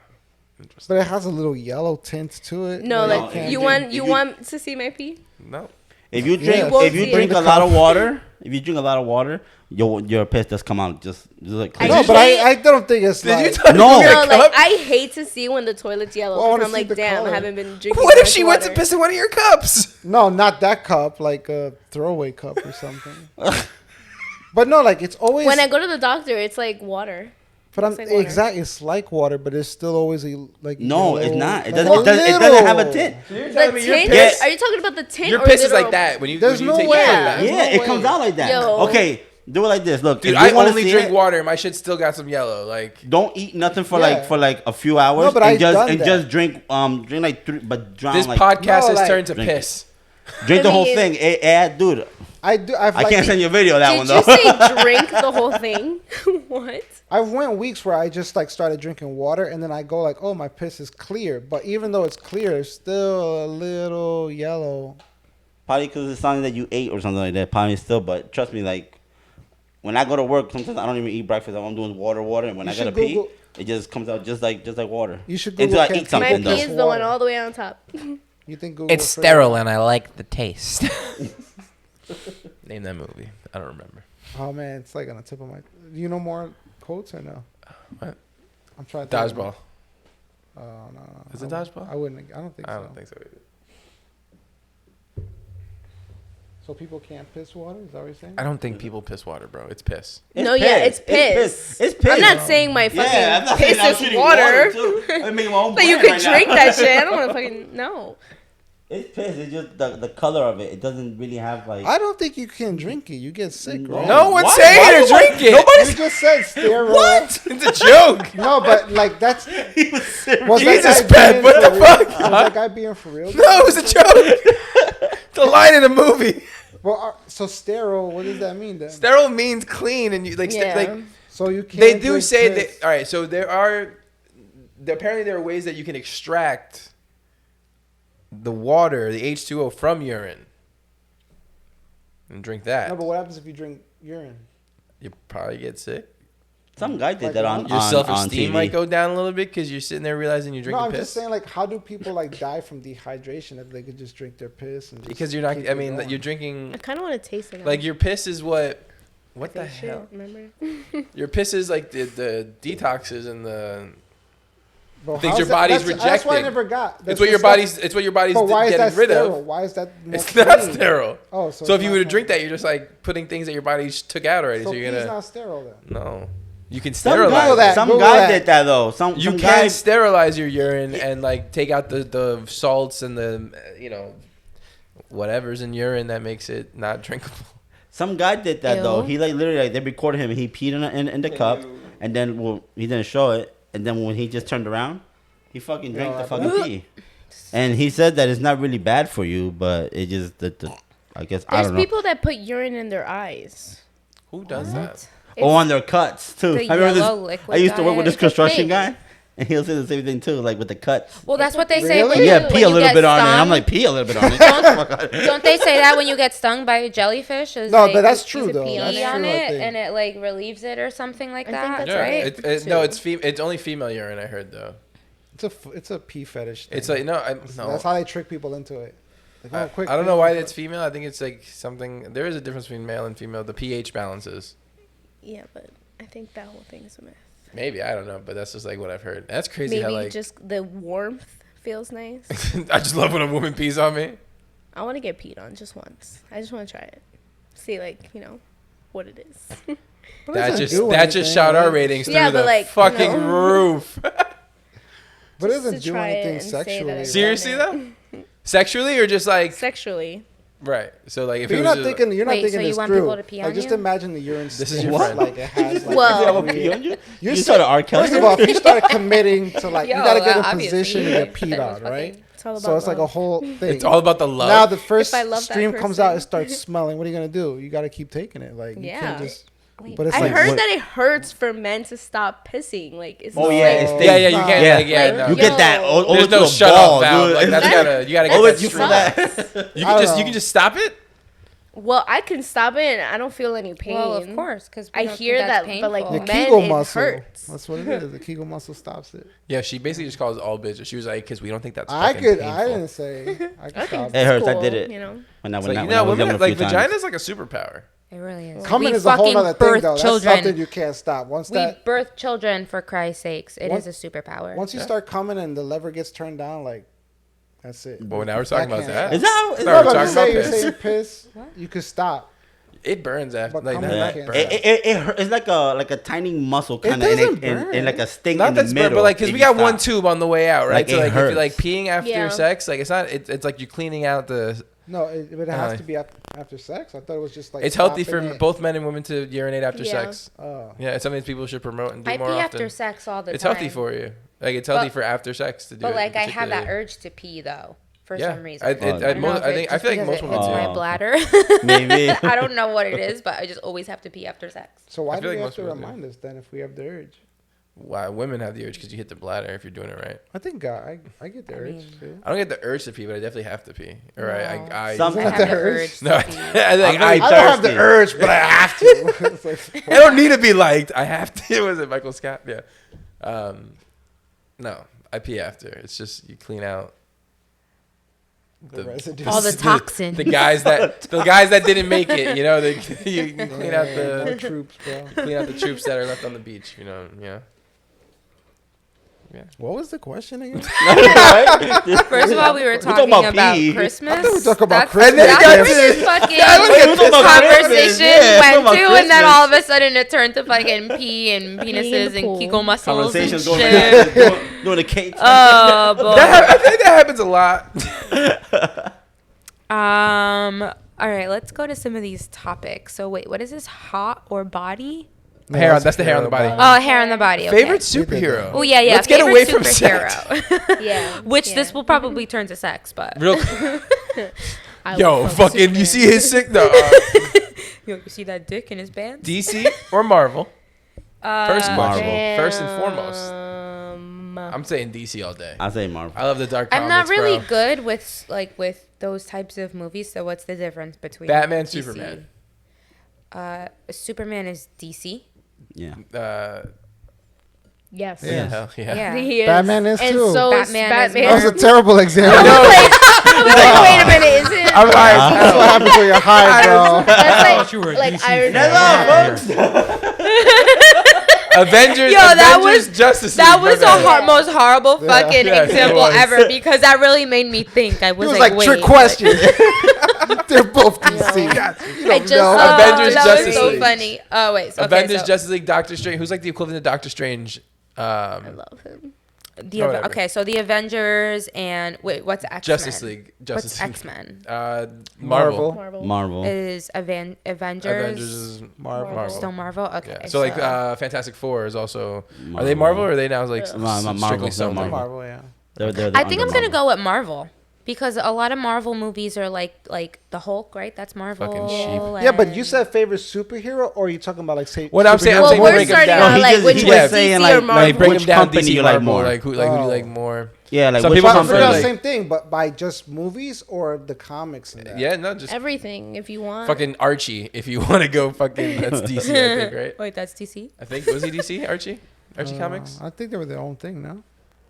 interesting. But it has a little yellow tint to it. No, No, like if you you- want if you you- want to see my pee? No. If you drink, Yeah. if you Won't drink see a it. lot of water, your piss does come out just like I clear. No, just but hate- I don't think it's Did like. you tell me No. to No, get a like cup? I hate to see when the toilet's yellow. Well, I wanna 'cause I'm see like, the damn, color. I haven't been drinking. What if much she went to water. piss in one of your cups? No, not that cup. Like a throwaway cup or something. But no, like it's always. When I go to the doctor, it's like water. but I'm it's like water. exactly. It's like water, but it's still always a like. No, it's yellow- not. It like doesn't. a It doesn't have a little. tint. You're The tint? piss- Are you talking about the tint? Your or piss is literal- like that when you. There's when you no take way. a shit like Yeah. that. Yeah, no it comes way. out like that. Yo. Okay, do it like this. Look, Dude, if you I wanna only see drink it, water. My shit still got some yellow. Like, don't eat nothing for Yeah. like a few hours. No, but and I've just done and that. just drink like 3, but drown this like podcast No, has like- turned to Drink it. piss. drink the I whole mean- thing. Dude, I do. I've I like, can't send you a video of that Did one you though. say drink the whole thing? What? I've went weeks where I just like started drinking water and then I go like, oh, my piss is clear. But even though it's clear, it's still a little yellow. Probably because it's something that you ate or something like that. Probably still, but trust me, like when I go to work, sometimes I don't even eat breakfast. I'm doing water, and when You I gotta should pee, Google- it just comes out just like water. You should Until Google I can eat piss something My though. pee is the one all the way on top. You think Google It's will sterile and I like the taste. Name that movie. I don't remember. Oh man, it's like on the tip of my. Do you know more quotes or no? What? I'm trying to. think of- Dodgeball. Oh no. Is it I dodgeball? I wouldn't. I don't think I so. don't think so either. So people can't piss water? Is that what you're saying? I don't think people piss water, bro. It's piss. No, yeah, it's piss. It's piss. I'm not saying my fucking Yeah, I'm not saying I'm piss is shooting water. too. I'm making my own But you brand could right now. drink that shit. I don't want to fucking no. It's piss. It's just the color of it. It doesn't really have like. I don't think you can drink it. You get sick, right? No one's Why- saying why to do I- drink it. You just said steroid. What? It's a joke. No, but like that's. He was serious. Was Jesus, that guy Pep, being what for the real? fuck? Was that guy being for real? No, it was a joke. It's a line in the movie. Well, so sterile. What does that mean then? Sterile means clean, and you like Yeah. like So you can't. they do drink say piss. that. All right, so apparently there are ways that you can extract the water, the H2O from urine, and drink that. No, but what happens if you drink urine? You probably get sick. Some guy did Like that on Your on self-esteem TV. might go down a little bit because you're sitting there realizing you're No, drinking I'm piss. just saying, like, how do people like die from dehydration if they could just drink their piss and just Because you're not. keep I it mean, going? you're drinking. I kind of want to taste it. Like your piss is what? What the Shit, hell? remember? Your piss is like the detoxes and the Bro, Things how's your that- body's That's why I rejecting. never got. It's what your body's. It's what your body's But why is getting that rid sterile? of. Why is that? It's more not clean? sterile. Oh, So if you it's were to not drink sterile. that, you're just like putting things that your body took out already. So So you're pee's gonna not sterile then. no. You can Some sterilize. Google that. it. Some Google guy that. did that though. Some You some can guy. sterilize your urine and like take out the salts and the whatever's in urine that makes it not drinkable. Some guy did that though. Ew. He like literally like they recorded him. He peed in the cup, and then he didn't show it. And then when he just turned around, he fucking drank No, the I fucking pee. And he said that it's not really bad for you, but it just I guess I There's don't know. people that put urine in their eyes. Who does that? Oh, on their cuts too. The I remember yellow this. liquid I used to work with diet. this construction It's a guy, and he'll say the same thing too, like with the cuts. Well, that's what they say. Really? When Yeah, you, pee when a you little get bit on it. And I'm stung. like, pee a little bit on it. Don't they say that when you get stung by a jellyfish? Is No, they but that's put true, though. pee That's on true, I it think. and it like relieves it or something like I think that, that's Yeah, right? no, it's only female urine. I heard though. It's a pee fetish. Thing. It's like no. That's how they trick people into it. Like, oh, quick, I don't pee know on why the it's female. I think it's like something. There is a difference between male and female. The pH balances. Yeah, but I think that whole thing is a myth. Maybe I don't know, but that's just like what I've heard. That's crazy. Maybe How like just the warmth feels nice. I just love when a woman pees on me. I want to get peed on just once. I just want to try it. See, like, what it is. But it That doesn't just do that just anything, shot our right? ratings Yeah, through but the like, fucking you know. roof. But it Just doesn't to do try it anything and say that sexually. I've Seriously done though, sexually or just like Sexually. right? So like if But it you're was not just, thinking. You're not Wait, thinking so you this want through. people to pee Like on just you? imagine the urine. This is stinks your What? like it has. Like, Well- Yeah, what, pee on you? You're You started R. Kelly. First of all, if you start committing to like, you Yo, gotta get in obviously, position to get that peed was on, fucking- right? It's all about So it's like a love. whole thing. it's all about the love. Now the first I love that stream comes out, person. it starts smelling. What are you gonna do? You gotta keep taking it. Like you Yeah. can't just. Wait, But it's I like heard what- that it hurts for men to stop pissing. Like, it's Oh, just yeah, like- it's yeah, yeah, you can't. Yeah. Like, yeah, Like, no. You get that Yo. all over There's to no the shut ball, off valve. dude. Like that's gotta. You gotta get Oh, that it's you straight. for that. You I can don't just know. you can just stop it. Well, I can stop it and I don't feel any pain. Well, of course, because I hear that, but like The men, Kegel it muscle. hurts. That's what it is. The Kegel muscle stops it. Yeah, she basically just calls all bitches. She was like, because we don't think that's I fucking could. painful. I didn't say. I could I stop think It it. hurts. I cool, did it. You know, When I, It's when like, I, you when I know, was women younger a like few times. vagina's like a superpower. It really is. Coming We is a whole fucking other thing, birth though. That's children. something you can't stop. Once We that, birth children for Christ's sakes. It Once- is a superpower. once you start coming and the lever gets turned down, like that's it. Well, now we're talking about can't that. Is that? Is No, No, we're but I'm talking just saying, about you're piss. saying piss. You could stop. It burns after. But Like, coming that, back that in. burns. It's like a tiny muscle kind of doesn't in burn. like a sting Not in the that's middle. burn, but like because if we you got one stop. tube on the way out, right? Like, so it like if you're hurts. like peeing after Yeah. sex, like it's not. It's like you're cleaning out the. No, it has Uh, to be after sex. I thought it was just like. It's healthy for stopping it. both men and women to urinate after Yeah. sex. Oh. Yeah, it's something people should promote and do I more pee often. after sex all the It's time. healthy for you. Like it's healthy But- for after sex to do But it. like I have that particularly. urge to pee though, for Yeah. some reason. I don't think know if I it's feel like just most because women it hits do. my Oh. bladder. Maybe. I don't know what it is, but I just always have to pee after sex. So why I do feel we like have most to women do. remind us then if we have the urge? Why women have the urge because you hit the bladder if you're doing it right. I think I get the urge mean- too. I don't get the urge to pee, but I definitely have to pee. Or No. I Some- I Not have the the urge. urge no, to I pee. think I'm very I don't have the thirsty. urge, but I have to. It's like, I don't need to be liked. I have to. Was it Michael Scott? Yeah. No, I pee after. It's just you clean out The residue. All the toxin. The guys that didn't make it. You know, you clean out More the troops, bro. clean out the troops that are left on the beach. You know. Yeah. What was the question again? First of all, we were talking talking about about pee. Christmas. I thought we talk about That's- Christmas. And then it That's got where to- this fucking we talking about conversation Christmas. Yeah, went talking about to, and then Christmas. all of a sudden it turned to fucking pee and penises the and pool. Kegel muscles and Conversations going shit. doing the cake. Oh boy. I think that happens a lot. All right, let's go to some of these topics. So wait, what is this? Hot or body? Hair. That's the hair on the body. Oh, hair on the body. Okay. Favorite superhero. Oh yeah, yeah. Let's get favorite away from sex. superhero. yeah. Which yeah. this will probably turn to sex, but Real. I Yo, love fucking. Superman. You see his sick. No. Yo, you see that dick in his pants? DC or Marvel? First question. Marvel. First and foremost. Um, I'm saying DC all day. I say Marvel. I love the dark I'm comics, not really bro. good with those types of movies. So what's the difference between Batman, DC? Superman. Superman is DC. Yeah. yes. Yeah. Hell yeah. Yeah. He is. Batman is and too. So Batman Batman. is That was more- a terrible example. I was like, wait a minute, is it? I'm high. That's what happens when you're high, bro. That's you were a like DC Iron fan. Man. I Avengers. Yo, that Avengers, was- Justice League. That was the my bad. most horrible Yeah. fucking Yes, it example was. ever because that really made me think. I It was, was like, like wait, trick question. They're both DC. You I don't just know. saw Avengers, that Justice was so League. funny. Oh wait, so, Avengers, okay, so Justice League, Doctor Strange. Who's like the equivalent of Doctor Strange? I love him. the whatever. okay, so the Avengers and wait, what's X-Men? Justice League. Justice What's League. X-Men? Marvel. Marvel. Marvel. Is Avengers Avengers is Marvel. still Marvel? Okay, Yeah. So like Fantastic Four is also. Are they Marvel or are they now like Marvel. strictly They're Sony? Marvel. Marvel, yeah. They're I think I'm under gonna Marvel. go with Marvel because a lot of Marvel movies are like the Hulk, right? That's Marvel. Fucking sheep. Yeah, but you and- said favorite superhero, or are you talking about like say? What I'm saying, I'm Well, saying we're break 'em starting down. No, out he like just- which he was was saying, DC like, or no, Marvel. Like break Which them down. company DC you like Marvel, more? like who you Oh. like more? Yeah, like Some which people But come for from, the like- same thing, but by just movies or the comics and that. Yeah, no, just Everything, if you want. fucking Archie. If you want to go fucking, that's DC, I think, right? Wait, that's DC. I think was he DC? Archie Comics. I think they were their own thing, no?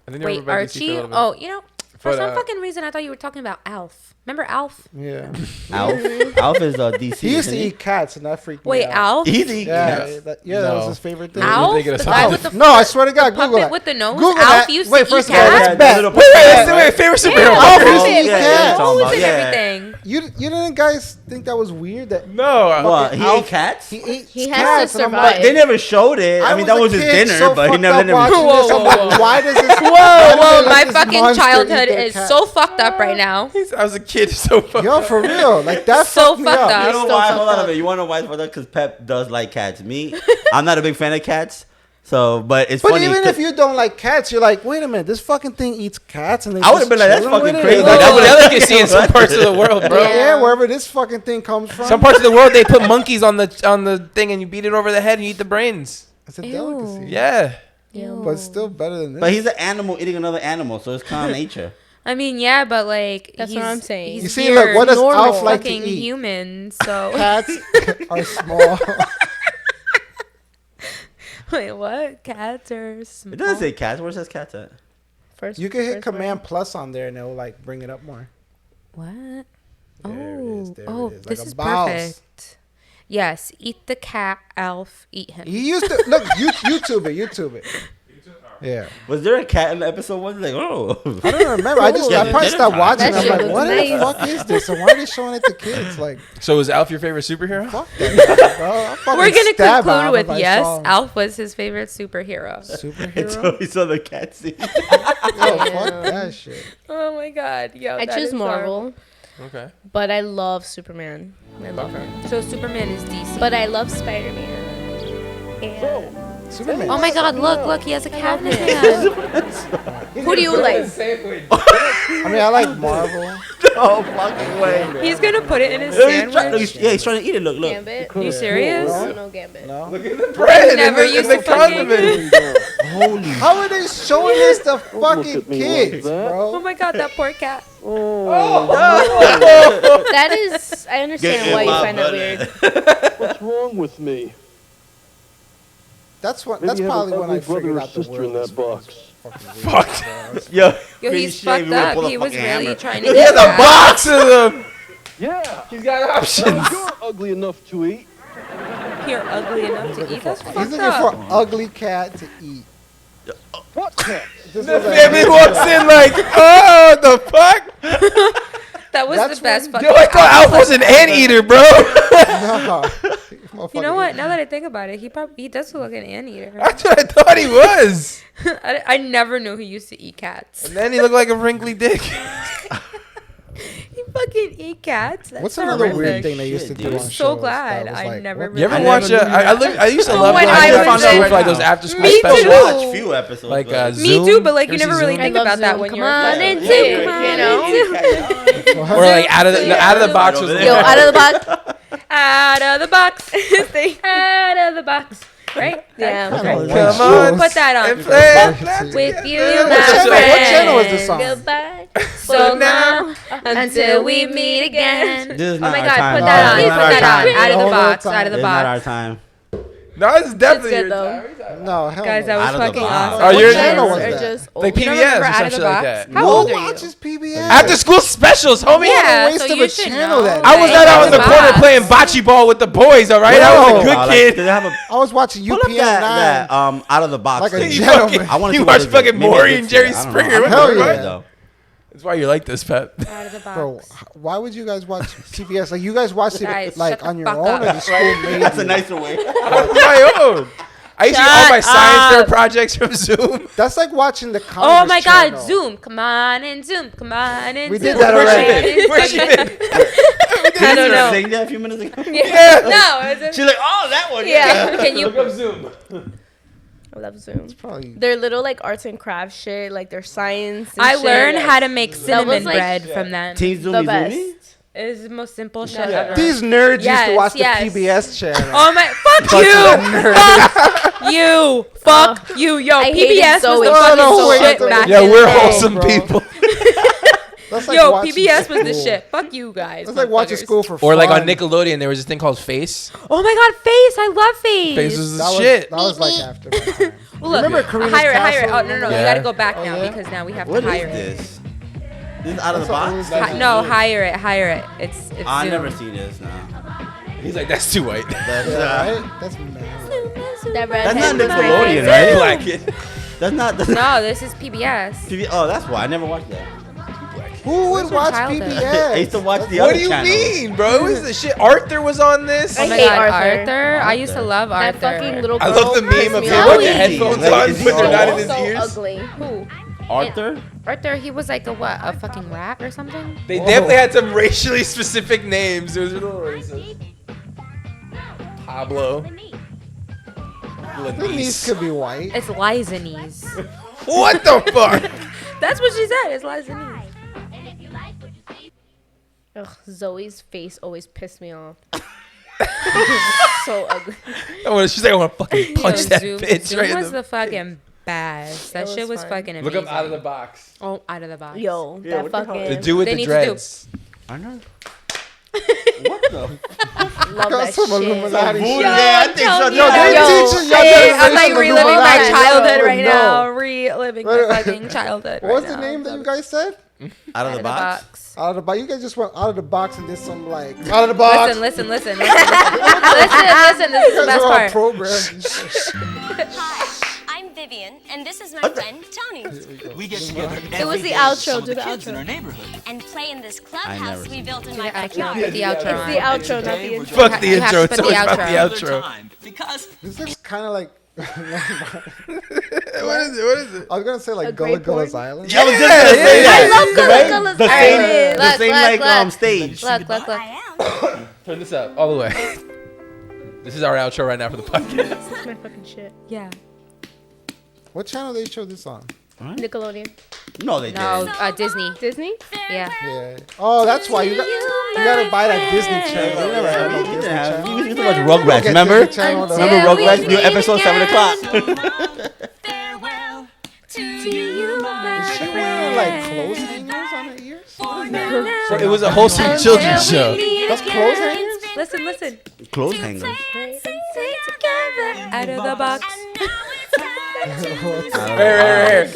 I think they were Wait, about DC for a Archie? little bit. Oh, you know, for But, some fucking reason, I thought you were talking about Alf. Remember Alf? Yeah. Alf. Alf is DC. He used to isn't eat cats, and that freaked me Wait, out. Alf? He's eating. Yeah, Yeah. that No. was his favorite thing. You're Alf? thinking The of guy something. with the No, I swear to God, Google puppet it. with the nose? Google Alf that. used Wait, to eat first of all, cats? that's bad. little Wait, puppet. wait, favorite superhero. Yeah, Alf Alf used to used eat to yeah, eat yeah, cats. talking nose about- and yeah. everything. You didn't guys think that was weird that No, What? He Alf- ate cats? he ate He has cats? to and I'm survive. like, They never showed it. I mean, that was a his kid dinner, so but he fucked never up let him. watching this. I'm like, why does this? Whoa, let my this fucking monster eat childhood their is cat? so fucked up right now. I was a kid, so fucked Yo, up. for real, like that So fucked me fucked up. up. You know Still why? fucked Hold on a up. minute. You want to know why? Because Pep does like cats. Me, I'm not a big fan of cats. So, but it's But funny. even if you don't like cats, you're like, wait a minute, this fucking thing eats cats, and they I would've just been like, that's chilling fucking with crazy. It. Like, Whoa. that's a delicacy in some parts of the world, bro. Yeah, wherever this fucking thing comes from, Some parts of the world they put monkeys on the thing and you beat it over the head and you eat the brains. it's a Ew. delicacy. Yeah. But it's still better than this. but he's an animal eating another animal, so it's kind of nature. I mean, yeah, but like That's what I'm saying. He's You see, look, what does normal Alf like to fucking eat? human, so Cats are small. wait, what? Cats are small. It doesn't say cats. Where says cats at? First, You can hit first Command Plus on there, and it'll like bring it up more. What? There it Oh, is, there it oh, is, like this a is mouse. perfect. Yes, eat the cat, Alf, eat him. He used to look. YouTube it. Yeah, Was there a cat in the episode? Was like, oh, I don't remember. I Yeah, probably stopped watching. That I'm shit like, looks what nice. the fuck is this? And why are they showing it to kids? Like, So is Alf your favorite superhero? fuck that, bro. I'll fucking We're gonna stab conclude Alf with if I yes, saw him. Alf was his favorite superhero. Superhero. he saw the cat scene. Yo, fuck that shit. Oh my god, yo, I that choose is Marvel, Okay. but I love Superman. I love him. horrible. So Superman is DC. But I love Spider-Man. And Superman. oh my god, look, he has a cat in his hand. who do you like? I mean, I like Marvel. Oh fucking way! He's gonna put it in his He's sandwich. he's trying to eat it. Look. Gambit. You serious? No Gambit. No. Bread never and used the to fucking- condiment. Holy. How are they showing this to fucking kids, Oh bro? my god, that poor cat. That is, I understand why you find that weird. What's wrong with me? That's what. Maybe That's you have probably an when I ugly brother figured or out the sister in world that is box. fucking weird, bro. Yo, Yo, crazy he's shit, fucked you wanna up. pull a He was fucking really hammer. trying to He get has a that. box of them. Yeah. He's got options. Well, you're ugly enough to eat. You're ugly enough to eat. That's He's fucked looking up. for ugly cat to eat. What cat? This The was like- family walks in like, oh, the fuck? That was That's the best what- fucking. Yo, I thought Alf was an anteater, bro. No. You know what? Now that I think about it, he does look like an anteater. That's what I thought he was. I never knew he used to eat cats. And then he looked like a wrinkly dick. He fucking eat cats. That's What's another horrific. weird thing they used to Shit, do dude. on So shows glad that was I like, never what really- You ever I watch? never I used to love When going I to was find in- out for like those after school Me specials. too. Watch few episodes. Like but- Me Zoom. too, but like you Ever never see really Zoom? think I love about that Zoom. when Come you're on like, into you it, know. Or like out of the box was Yo, out of the box. Out of the box. Stay out of the box. Right? Yeah. That's Come right. Come on. Put that on. And play. With you, What my channel- friend. what channel is this song? Goodbye. So now, until we meet again. This is Oh not my our god, time. put that on. This is Put not our that time. on. Out of the Hold box. on. Out of the It's not our box. time. No, it's definitely good, your though. time. No, hell Guys, no. that was Out of the fucking box. awesome. Oh, What you're channel was Or that? just like You don't PBS remember or Out some of the shit like Box? that. How Who old are you? watches PBS? After school specials, homie. Yeah, waste so of you a should channel know. then. I was Like, not Out on of the corner Box. playing bocce ball with the boys. All right, I was a Bro. good kid. Did they have a I was watching pull up UPN that 9. out of the box? Like a thing. You gentleman. fucking- I want to you see what watch it is. fucking Maybe I Maury did and see it. Jerry I don't know. Springer. I What never Hell the watched yeah. it, though. That's why you like this, Pep. Out of the box. Bro, why would you guys watch PBS? Like, you guys watched Guys, it like shut the on your fuck own, up. or the school made That's a you? nicer way. My own. I used to do all my Shut science fair up. projects from Zoom. That's like watching the Oh Congress my channel. God, Zoom. Come on and Zoom. Come on and We Zoom. did that Where's already. she been? Where's she been? I don't know. Saying that a few minutes ago. Yeah. No, it's She's like, oh, that one. Yeah. Can you? Look up Zoom. I love Zoom. Probably. Their little like arts and crafts shit, like their science. And I shit. learned how to make cinnamon like- bread from them. Team the Zoomy best. Zoomy? It's the most simple shit Yeah. ever. These nerds used Yes, to watch yes. the PBS channel. Oh my! Fuck you! Fuck you! Yo, I hated PBS was Zoe. the Oh, fucking no, wait, shit wait, back Yeah, in we're the day. wholesome bro. people. That's like Yo, watching PBS was the school. shit. Fuck you guys. That's like watching motherfuckers. school for Or like on fun. Nickelodeon, there was this thing called Face. Oh my God, Face! I love Face. Face was the That was, shit. that was like after my time. Well, look, Remember Karina's hire it. Castle? Oh no, Yeah. you gotta go back Oh, now yeah? because now we have What to is hire it. this? This is out of the That's what box? it was. No, hire it. It's I Zoom. never seen this now. He's like, that's too white. That's, Yeah, right? That's mad. That that's not redhead Nickelodeon, guy. right? Black kid. That's not. That's No, this is PBS. TV. Oh, that's why I never watched that. Who would Where's your watch childhood? PBS? I used to watch the What other do you channel. mean, bro? It was the shit. Arthur was on this. I Oh my hate God, Arthur. I used to love That Arthur. fucking little I girl. love the meme pissed of me him off. with the headphones Like, on, is he but they're so not in his so ears. ugly. Who? Arthur? Arthur, he was like a what? A fucking rat or something? They definitely had some racially specific names. It was a little racist. Pablo. The niece could be white. It's Liza-Knees. What the fuck? That's what she said. It's Liza-Knees. Ugh, Zoe's face always pissed me off. So ugly. She's like, I want to fucking punch that Zoom, bitch Zoom right in was the. the fucking best. That It shit was was fun. fucking amazing. Look up Out of the Box. Oh, out of the box. Yo, Yeah, that what the hell? fucking. The dude with They the need to do- dreads. I know. What the? Love Got that some shit. Illuminati shit. Yeah, I think so. tell me Yo, about they it. teach you- y'all Hey, gotta I'm say like some reliving my Illuminati. childhood No. right now. Reliving my Wait, fucking childhood. What was right the now. name that you guys said? Out of the box? Out of the box. You guys just went out of the box and did some like out of the box. Listen. Listen. This is the You guys best are all part. programmed. Hi, I'm Vivian, and this is my friend Tony. We get together It was every the day outro, with some of do the the kids in outro. our neighborhood. And play in this never clubhouse we seen built in Do my the outro. backyard. Put the outro It's on. the outro, not Today, the we're intro. Fuck the You have intro. to It's put the always about the outro. another outro. time because This looks kind of like. What is it? What is it? I was gonna say A like great Gullah Gullah's porn? Island. I was just gonna say that. I love Gullah Right? Gullah's The Island. same, the Look, same look, like look. stage. Look. I am. Turn this up all the way. This is our outro right now for the podcast. That's my fucking shit. Yeah. What channel they show this on? Nickelodeon. No, they No, didn't. Disney. Disney? Yeah. Yeah. Oh, that's why you gotta buy that Disney channel. You never had no We Disney didn't have. channel. We used to watch Rugrats. Get Remember? Disney Channel on the- Until Remember Rugrats? we New meet episode 7 o'clock. Farewell to you, my Is she wearing like clothes hangers on her ears? So it was a wholesome children's show. That's clothes hangers? Listen. Clothes hangers. Out of the box. Here.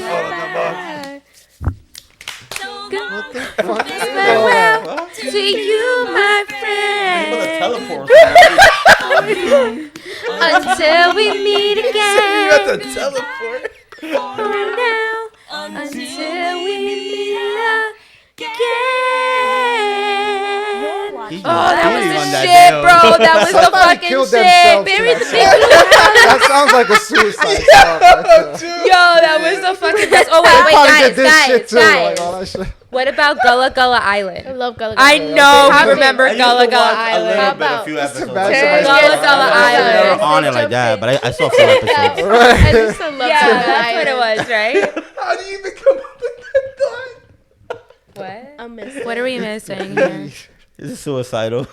What the fuck? Farewell to you, my friend. Teleport. Until we meet You again. got the teleport. From now until we meet again. Oh, that was the shit, bro. That was the Somebody fucking killed shit. themselves to Bury the that big. That sounds like a suicide song. Right there. Yo, that was the fucking best. Oh I wait, probably did this shit guys. too. Like all that shit. What about Gullah Gullah I Island? love Gullah I Gullah. know How you remember I used to Gullah Gullah watch a Island. little How bit, a about- few It's episodes. too bad Terrence somebody- Gullah Gullah I was never Island. on it like that, but I saw a few episodes. I used to love Yeah, Gullah that's what it Island. was, right? How do you even come up with that thought? What? I miss What are we missing here? Is it suicidal?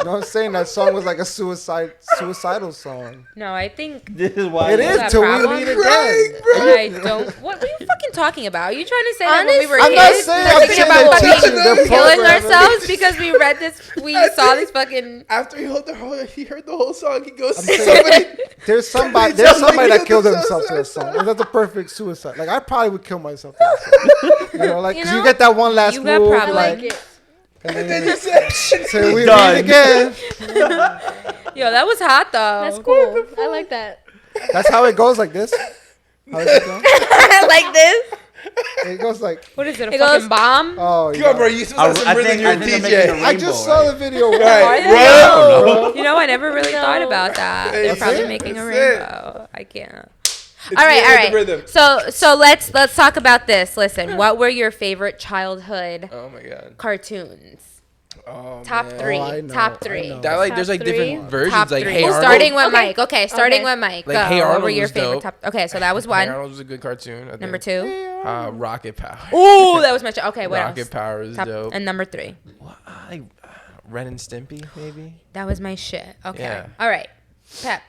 You know what I'm saying? That song was like a suicidal song. No, I think This is why. It You is got till we problem? meet again. I don't. What are you fucking talking about? Are you trying to say that when we were I'm not kids, saying- we're I'm thinking saying about they're fucking teaching their killing programming. ourselves because we read this, we saw this fucking. After he heard the whole song, he goes, I'm saying- somebody. There's somebody that killed himself to that song. And that's a perfect suicide. Like I probably would kill myself to that song. You know, like 'cause you get that one last You got move, problems. like, like it. and Then then you said, till we Done. meet again. Yo, that was hot though. That's cool. I like that. That's how it goes, like this. How does it go? Like this. It goes like, What is it? A It fucking goes- bomb? oh, you Come on, got bro. it. You supposed to have some rhythm. You're a DJ. I just saw the video. Right, bro. You know, I never really thought about that. They're That's probably it. making a That's it. rainbow. I can't. It's All right, me all with the right. rhythm. So let's talk about this. Listen, what were your favorite childhood Oh my god. cartoons? Oh, Top man. three. Oh, I know, Top I three. know. That like Top there's like three. different versions Top like three. Hey Arnold. Starting with Okay. Mike. Okay, starting Okay. with Mike. Like, Go. Hey What Arnold were your was favorite dope. top? Okay, so that was Hey one. Arnold was a good cartoon. I Number think. two. Rocket Power. Ooh, that was my. Okay, what Rocket else? Power is Top, dope. and number three. What, like Ren and Stimpy maybe. That was my shit. Okay. Yeah. All right. Pep.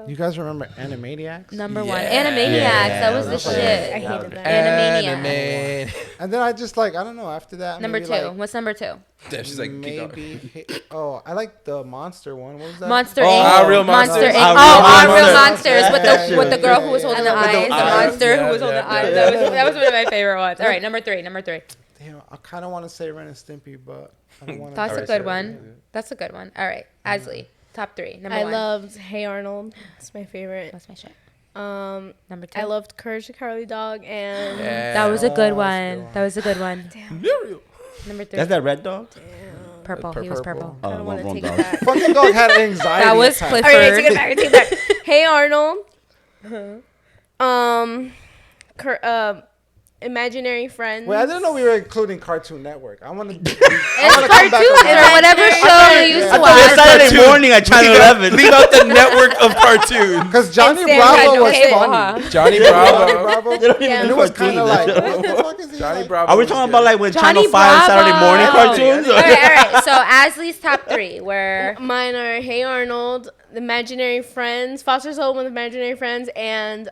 You guys remember Animaniacs? Number one. Yeah. Animaniacs. That was the that's shit. I hated that. Animaniacs. Anime. And then I just like, I don't know, after that. Number maybe, two. like, What's number two? Damn, she's like keep going. maybe. Oh, I like the monster one. What was that? Monster Oh, Inc. Our Real Monster Monsters. Inc. Our Oh, Real Our Real Monsters. Monsters with Yeah, the with the girl who was yeah, holding yeah. the With eyes. the The eyes. monster Yeah, who was holding yeah, the eyes. yeah. That was one of my favorite ones. All right, number three. Number three. Damn, I kind of want to say Ren and Stimpy, but I don't want to. That's a Alright, good so- one. That's a good one. All right, Asley. Top three. Number I one. loved Hey Arnold. It's my favorite. That's my shit. Number two. I loved Courage the Cowardly Dog and Yeah. That was a good that's a one. good one. That was a good one. Muriel. Number three. That's that red dog. Purple. He was purple. I don't want to wrong take dog. it back. Fucking dog had anxiety. That was attack. Clifford. All right, take it back. Take it back. Hey Arnold. Imaginary Friends. Wait, I didn't know we were including Cartoon Network. I want to. It's cartoons or whatever show you used to I thought it was watch. Saturday morning at Channel 11. Leave out the network of cartoons. Because Johnny And Sam had Bravo no was cable, funny. huh? Johnny Johnny Bravo. Bravo. They don't even Yeah. And do it was cartoons. kind of like, what the fuck is he Johnny like? Bravo. Are we was talking good. about like when Johnny Channel 5 Saturday Bravo. morning Oh. cartoons? All right. So Asley's top three were Mine are Hey Arnold, The Imaginary Friends, Foster's Home with Imaginary Friends, and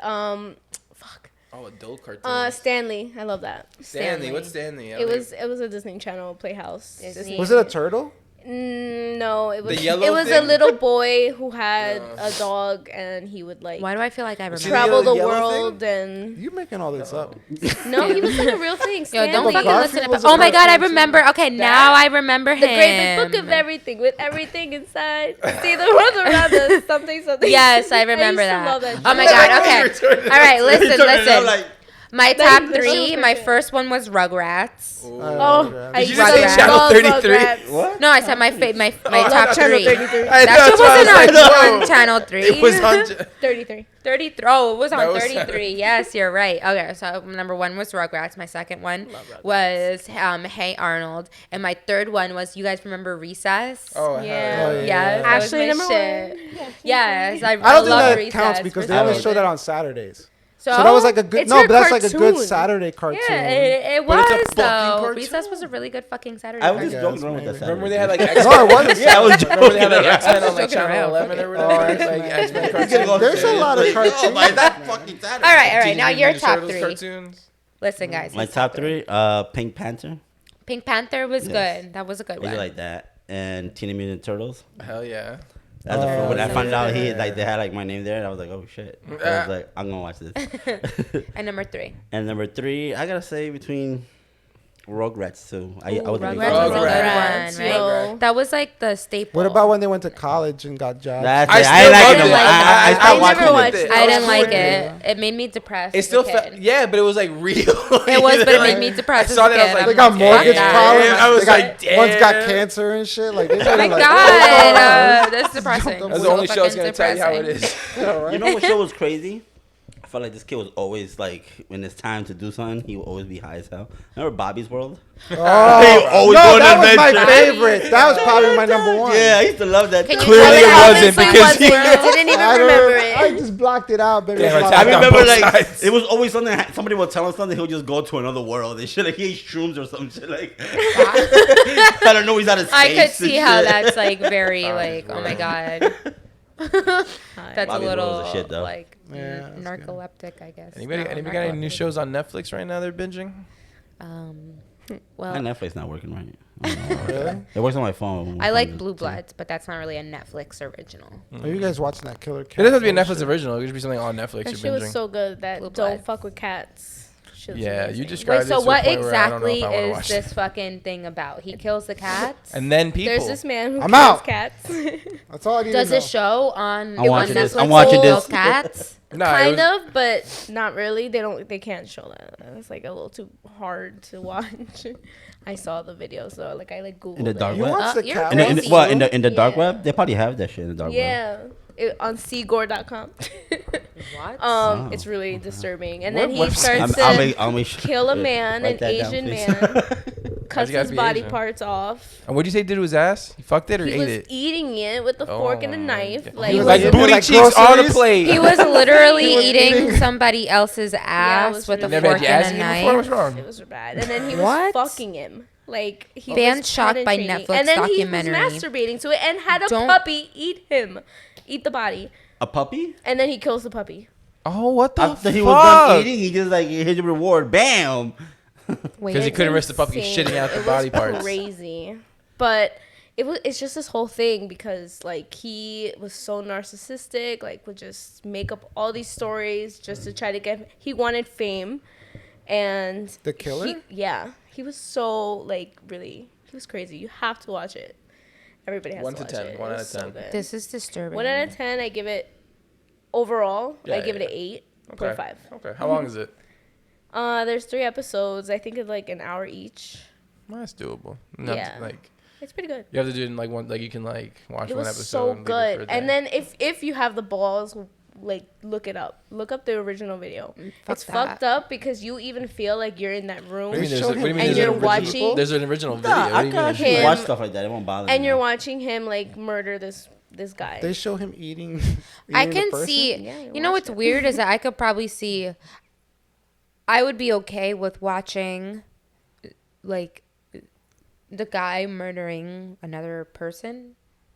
Oh, adult cartoons. Stanley. I love that. Stanley. What's Stanley? It was a Disney Channel Playhouse. Disney. Was it a turtle? No, it was. The yellow it was a thing? little boy who had a dog, and he would like Why do I feel like I remember? he travel the yellow world and. You making all this up? No, he was like a real thing. Yo, Stanley. don't fucking Garfield listen to. was a Oh my god, I cartoon too. remember. Okay, now I remember him. The great big book of everything with everything inside. See the world around us. Something. Yes, I remember used to that. love that Oh my shit. god. Okay. All right, listen. My That top is three. so My good. first one was Rugrats. Oh, I Did used you to say Channel love 33? Rugrats. What? No, I said my my love top Channel three. 33. That shit wasn't on Channel 3. It was on. 33. 33. Oh, it was That on was 33. Yes, you're right. Okay, so number one was Rugrats. My second one was Hey Arnold. And my third one was, you guys remember Recess? Oh, hell Yeah. Oh, yeah. Yes, that was Actually, my number shit. one. Yes, I I don't love think that Recess counts because for they only some show that reason. on Saturdays. So, So that was like a good. It's No, her but that's like a good cartoon. Saturday cartoon. yeah, it But it's a was fucking though. cartoon. Recess was a really good fucking Saturday. I was cartoon. just Yeah, joking around with that. Remember when they Saturday. had like X No, it wasn't. Yeah, I was Remember they had like joking X Men on Just like joking Channel around, 11 fuck or it. whatever. Oh, It's like X-Men. X Men You cartoons. can go There's a upstairs. lot of Like, cartoons. oh, my, that fucking Saturday. All right, Did now you your show top those three. cartoons? Listen, guys. My his top three, Pink Panther. Pink Panther was Yes. good. That was a good I one. like that. And Teenage Mutant Turtles. Hell yeah. That's the when I yeah. found out they had like my name there, and I was like, oh shit. I was like, I'm gonna watch this. And number three. And number three, I gotta say between Rugrats too. I was a big Rugrats fan was of a good Rugrats. one, right? Yo. That was like the staple. What about when they went to college and got jobs? That's I it. still I ain't like loved it. it. I I stopped never watching watched it. it. I didn't was like cool. it. It made me depressed. It as still a felt, kid. yeah, but it was like real. It was, but it made me depressed I as saw a that, I was kid. like, They I'm got like, mortgage damn. problems. I was They got- like, one's got damn. cancer and shit. Like, they Oh my like, god, that's depressing. That's That's So the only show that's fucking gonna tell you how it depressing. is. You know what show was crazy? felt like this kid was always like, when it's time to do something, he would always be high as hell. Remember Bobby's World? Oh, always no, go on that was my adventure. favorite. That was probably my number one. Yeah, I used to love that. Can you Clearly tell it me wasn't how because this he- one was? I didn't even I remember I it. just blocked it out, baby. Damn, It's I like- I tapped on remember both like sides. it was always something. Somebody would tell him something. He'll just go to another world and shit. Like he ate shrooms or some shit. Like I don't know. He's out of space. I could and see how shit. that's like very like, oh my god. That's a Bobby's World little was a shit, though. like Yeah, that's good. narcoleptic, I guess. Anybody No, got any new narcoleptic. shows on Netflix right now they're binging? Well, My Netflix not working right. I don't know. Really? It works on my phone. I like Blue Bloods, but that's not really a Netflix original. Are you guys watching that Killer Cat? It doesn't have to be a bullshit? Netflix original. It could just be something on Netflix That you're shit was binging. so good. That Blue Don't Bloods. Fuck with Cats. Shit was Yeah, you amazing. described Wait, it so to a what point where I don't know if exactly I wanna is watch this fucking thing about? He kills the cats? And then people. There's this man who I'm kills out. cats. That's all I need Does to know. a show on I'm watching Netflix this. I'm watching that kills this. cats? Nah, it Kind was- of, but not really. They can't show that. It's like a little too hard to watch. I saw the video, so like I like Googled In the dark it. You web. watch the You're cat? In the, crazy. what in the dark Yeah. web? They probably have that shit in the dark web. Yeah, on Seagore.com. What? It's really disturbing. And What then he website? starts to I'll make sure. kill a man, Write an that down, Asian please. man, cuts you gotta his be body Asian? parts off. And what'd you say he did to his ass? He fucked it or He ate was it? eating it with a fork and a Oh, knife. okay. Like, He was Like like- booty like cheeks on a groceries? plate. He was literally He was eating eating- somebody else's ass was with a really Never had fork your ass and a eaten before? What's knife. wrong? it was bad. And then he was What? fucking him. Like he Fan was shocked by penetrating. Netflix and then documentary. he was masturbating to it and had a Don't- puppy eat him, eat the body, A puppy? and then he kills the puppy. Oh, what the After fuck? he was done eating, he just like here's your reward. Bam. Wait, Because he It's couldn't risk the puppy insane. shitting out the It body was parts. Crazy, but it's just this whole thing because like he was so narcissistic, like would just make up all these stories just to try to get. He wanted fame, and The killer? he was so like really. He was crazy. You have to watch it. Everybody has 1 to to watch 10. it. 1 It out was of so 10. good. This is disturbing. 1 out of 10. I give it overall. Yeah, I give yeah, it an 8.5. Okay. How long is it? There's 3 episodes. I think it's like an hour each. Well, that's doable. Not Yeah. Like It's pretty good. you have to do it in like one. Like you can like watch It one was episode. so and leave it for a good. day. And then if you have the balls, like look it up. Look up the original video. It's that. fucked up because you even feel like you're in that room What do you mean They there's a- showed what do you him mean and there's you're an original- watching- There's an original video. Nah, What do I you can mean? actually Him- watch stuff like that. It won't bother me. and you're watching him like murder this guy. They show him eating. I eating the can person? see. Yeah, you You know watch what's it. weird is that I could probably see. I would be okay with watching, like, the guy murdering another person,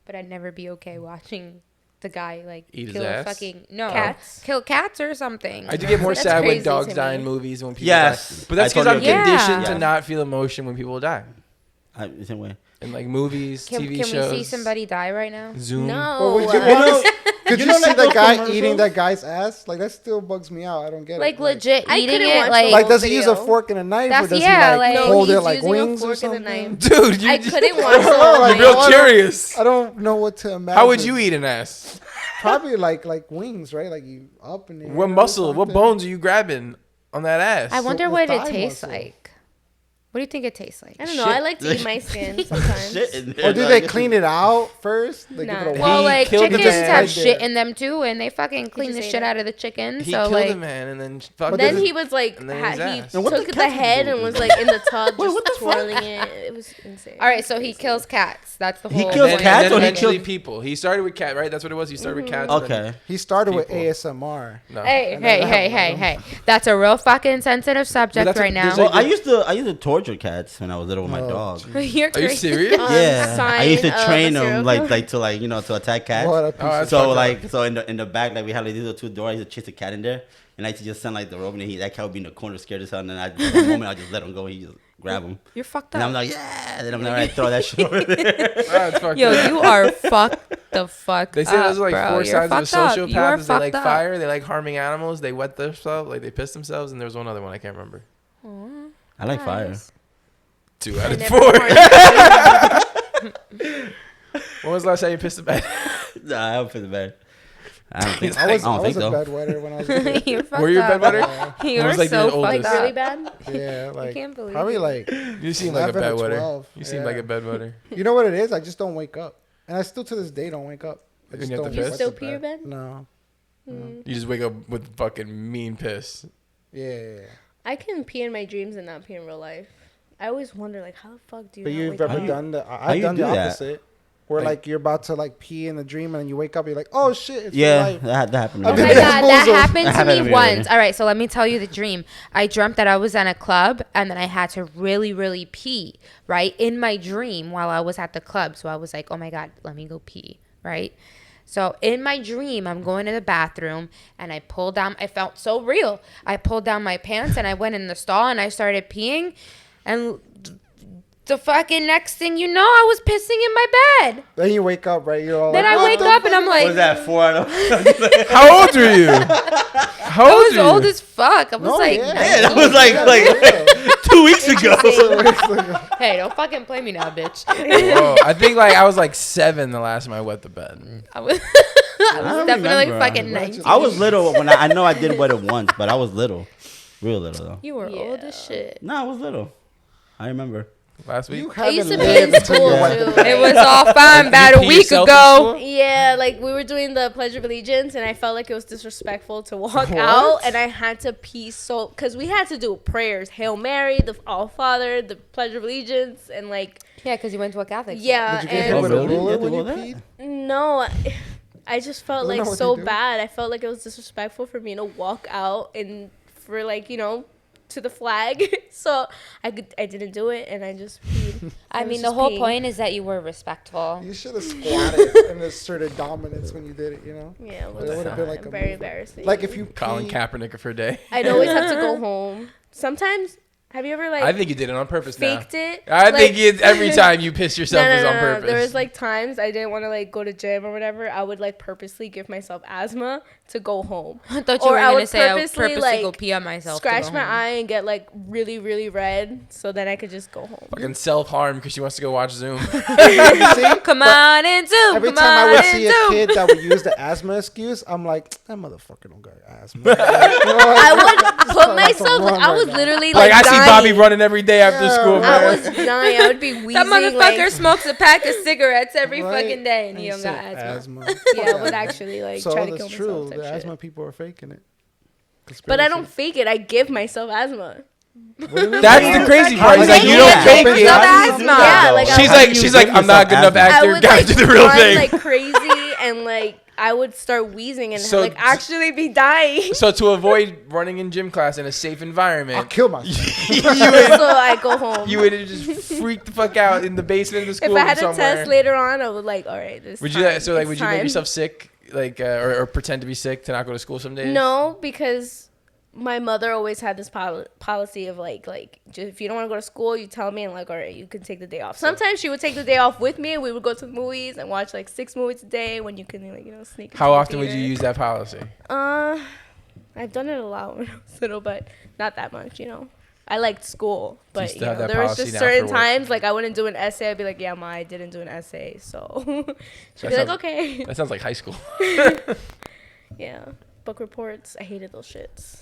but I'd never be okay watching the guy like Eat his kill ass? fucking no Cats? kill cats or something. I do get more That's sad when crazy dogs to die me. in movies when people Yes. die. But that's I because totally I'm agree. conditioned Yeah. to not feel emotion when people die. The same way. In like movies, Can TV we shows. see somebody die right now? Zoom. No. But would you, could you you, know, see like, the those guy commercials? eating that guy's ass? Like that still bugs me out. I don't get Like it. legit I eating couldn't it watch like the Like, whole does he use a video. fork and a knife, or That's- does yeah, he like, like- No, hold he's it like using a wings or fork and a something? knife. Dude, you I just- couldn't watch the Like, whole I'm thing. real I don't- curious. I don't know what to imagine. How would you eat an ass? Probably like wings, right? Like you up in the air What or muscle? What something. bones are you grabbing on that ass? I wonder the what it thigh tastes muscle. like. What do you think it tastes like? I don't know. Shit. I like to eat my skin sometimes. Shit in there, Or do dog. they clean it out first? They Nah. give it a Well, He like killed the chickens man. have Right shit there. in them too, and they fucking clean the just ate shit it. out of the chicken. He so killed like, a man and then fucked Then him. he was like, And then he his ass. And what took the the cats head do and with was it? like in the tub Wait, just what the fuck? twirling it. It was insane. all right, so he kills cats. That's the whole. He And kills then, cats and or then he eventually killed- people. He started with cat, right? That's what it was. He started with cats. and then- Okay. He started with People. ASMR. No. Hey, hey! That's a real fucking sensitive subject that's a- right there's now. Well, I used to torture cats when I was little with my Oh, dog. You're Are you crazy. serious? Yeah, I used to sign of train a serial them like killer. to attack cats. What a piece Oh, of that's So fucked up. like in the back like we had like these little 2 doors. I used to chase a cat in there, and I used to just send like the rope, and that cat would be in the corner scared as hell. And then one moment I just let him go, and he just grab him, You're fucked and I'm up. like yeah. Then I'm like I throw that shit over there. That's fucked Yo, up. you are fucked the fuck They say up, those are like bro. 4 You're signs of a fucked up. You sociopath. are Is they like fucked up. fire, they like harming animals, they wet themselves, like they piss themselves, and there's one other one I can't remember. I like fire. 2 out of never 4. harmed When was the last time you pissed a bed? Nah, I haven't put the bed. I don't think. I was don't think a so. bedwetter when I was a kid. You're fucked Were you a up. bedwetter? You When are was, like, so the fucked oldest? up. Like really bad? Yeah, like can't believe probably it. like You seem like a 11 or bedwetter. 12. You seem like Yeah. a bedwetter. You know what it is? I just don't wake up, and I still to this day don't wake up. I When just you have don't. to You piss? wet still the pee your bed? No. You just wake up with fucking mean piss. Yeah. I can pee in my dreams and not pee in real life. I always wonder, like, how the fuck do you? But not you've wake up? ever done the? how I've you done the do that? opposite. Where Like- like you're about to like pee in a dream and then you wake up, you're like, oh shit, it's Yeah, real life. that happened. to Oh Oh me. my Maybe god, it's that bozos. happened That to happened me to me once. already. All right, so let me tell you the dream. I dreamt that I was in a club and then I had to really, really pee, right? In my dream while I was at the club. So I was like, oh my god, let me go pee, right? So in my dream, I'm going to the bathroom and I pulled down, I felt so real. I pulled down my pants and I went in the stall and I started peeing. And the fucking next thing you know, I was pissing in my bed. Then you wake up, right? You're all Then like, I what wake the up and I'm What was like, that? 4 out of. How old are you? How I old was are you? old as fuck. I was No, like, yeah. Yeah, that 19. was like 2 weeks ago. Hey, don't fucking play me now, bitch. Whoa, I think like I was like 7 the last time I wet the bed. I was, I was don't definitely remember. fucking 19. I was little when I know I did wet it once, but I was little, real little though. You were old as shit. No, I was little. I remember. Last week. You I used haven't to be in lived until school you wet too. the like- It was all fine about a pee week yourself in ago. school? Yeah, like we were doing the Pledge of Allegiance, and I felt like it was disrespectful to walk out, and I had to pee so because we had to do prayers, Hail Mary, the All Father, the Pledge of Allegiance, and like Yeah, because you went to a Catholic school. yeah, Did you get hit Oh, and with a really? ruler You had to when you go peed? that? no, I just felt Isn't like that what so they do? bad. I felt like it was disrespectful for me to walk out and for like to the flag, so I didn't do it, and I just peed. I was mean, the just whole peeing. point is that you were respectful. You should have squatted and asserted dominance when you did it, you know? Yeah, it It would have been like a very move. embarrassing. Like if you Colin pee, Kaepernick for a day. I'd always have to go home. Sometimes, have you ever like I think you did it on purpose now. faked it? I Like- think it's every time you piss yourself is on No. purpose. There was like times I didn't want to like go to gym or whatever. I would like purposely give myself asthma to go home. I thought you Or were I going to would say I would purposely, purposely like, go pee on myself. to Scratch go my home. eye and get like really, really red, so then I could just go home. Fucking self-harm because she wants to go watch Zoom. see, Come on in, Zoom. every Come time I on would in, see a Zoom. kid that would use the asthma excuse, I'm like, that motherfucker don't got asthma. I would put myself. run I was right now. literally Like, like I see dying. Bobby running every day after Yeah. school, I man. was dying. I would be wheezing. That motherfucker like, smokes a pack of cigarettes every Right? fucking day and he you don't got said asthma. yeah, I would actually like So try to that's kill true. myself. The type shit. asthma people are faking it. But I Conspiracy. don't fake it. I give myself asthma. That's the crazy part. He's like, you don't Yeah. fake Jump it. in. asthma. Yeah, like She's I, like, I'm not a good enough I actor. would Gotta like do the real run thing. like crazy and like I would start wheezing and So- like actually be dying. So to avoid running in gym class in a safe I'll environment, kill myself. you so I go home. would just freak the fuck out in the basement of the if school I had a somewhere. test later on, I would like, all right, this. Would you time, so like it's would you make time. yourself sick like or pretend to be sick to not go to school some days? No, because my mother always had this policy of like just, if you don't want to go to school, you tell me and like, all right, you can take the day off. Sometimes she would take the day off with me, and we would go to the movies and watch like 6 movies a day when you can like sneak. How into the often would you theater. use that policy? I've done it a lot when I was little, but not that much, I liked school, but still have that there was policy just now certain for work? times like I wouldn't do an essay. I'd be like, yeah, ma, I didn't do an essay, so she'd be like, sounds- okay, That sounds like high school. yeah. Book reports, I hated those shits.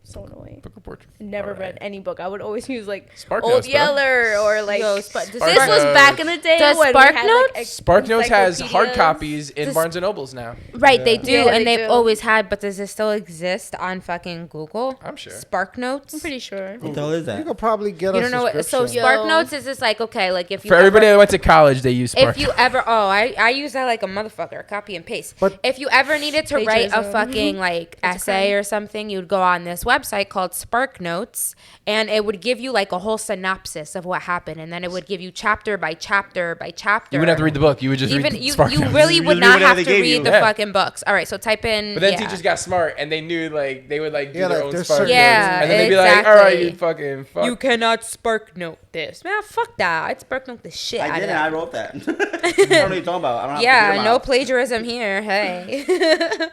So annoying. Book report. Never Alright. read any book. I would always use like Spark Old Notes, bro. Yeller or like Yo, this Spark was back in the day. Does when we Spark had, Notes? Like, Spark Notes has hard encyclopedias. copies in Does- Barnes and Nobles now. Right, they do, Yeah, and they they've do. always had, but does it still exist on fucking Google? I'm sure. Spark Notes? I'm pretty sure. What the hell is You that? could probably get You a don't know what? So subscription. Spark Yo. Notes is just like, okay, like if you For everybody ever, that went to college, they use Spark. if you ever, I use that like a motherfucker, copy and paste. But- if you ever needed to write a Plagiarism. fucking like That's a essay crime. or something, you'd go on this website called Spark Notes, and it would give you like a whole synopsis of what happened, and then it would give you chapter by chapter by chapter. You wouldn't have to read the book. You would just Even read you, Spark you Notes. really You would just not read whatever have they to gave read you. the Yeah. fucking books. All right, so type in. But then yeah. teachers got smart and they knew like they would like do Yeah, their like, own there's Spark certain- Notes. Yeah, And then they'd be like, all right, you exactly. fucking fuck. You cannot Spark Note this. Man, fuck that. I'd Spark Note the shit out I of didn't. that. I wrote that. I don't know what you're talking about. I don't have to Yeah, figure no 'em out. plagiarism here. Hey.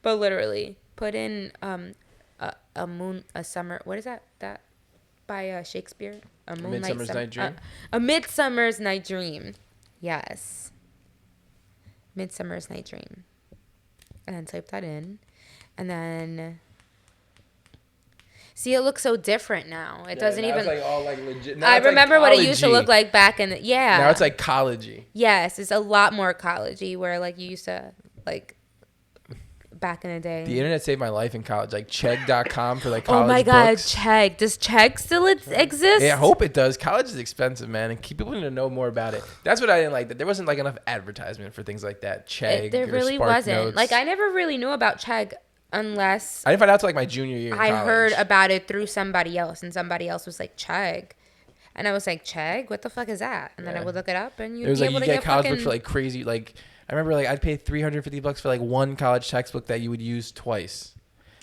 But literally, put in a summer. What is that? That by Shakespeare. A Midsummer's Night Dream? A Midsummer's Night Dream. Yes. Midsummer's Night Dream. And then type that in, and then. See, it looks so different now. It doesn't now even. It's like all like legit. Now I it's, like, remember what it used to college-y. look like back in the yeah. Now it's like collegey. Yes, it's a lot more college-y where like you used to like back in the day. The internet saved my life in college. Like Chegg.com for like college Oh my god, books. Chegg. Does Chegg still exist? Yeah, I hope it does. College is expensive, man, and people need to know more about it. That's what I didn't like. That there wasn't like enough advertisement for things like that. Chegg. There or really Spark wasn't. Notes. Like I never really knew about Chegg unless I didn't find out till like my junior year. In I college. heard about it through somebody else, and somebody else was like Chegg, and I was like Chegg, what the fuck is that? And then I Yeah. would look it up, and you'd It was be like able you to get get college fucking books for like crazy. Like I remember, like I'd pay $350 for like one college textbook that you would use twice,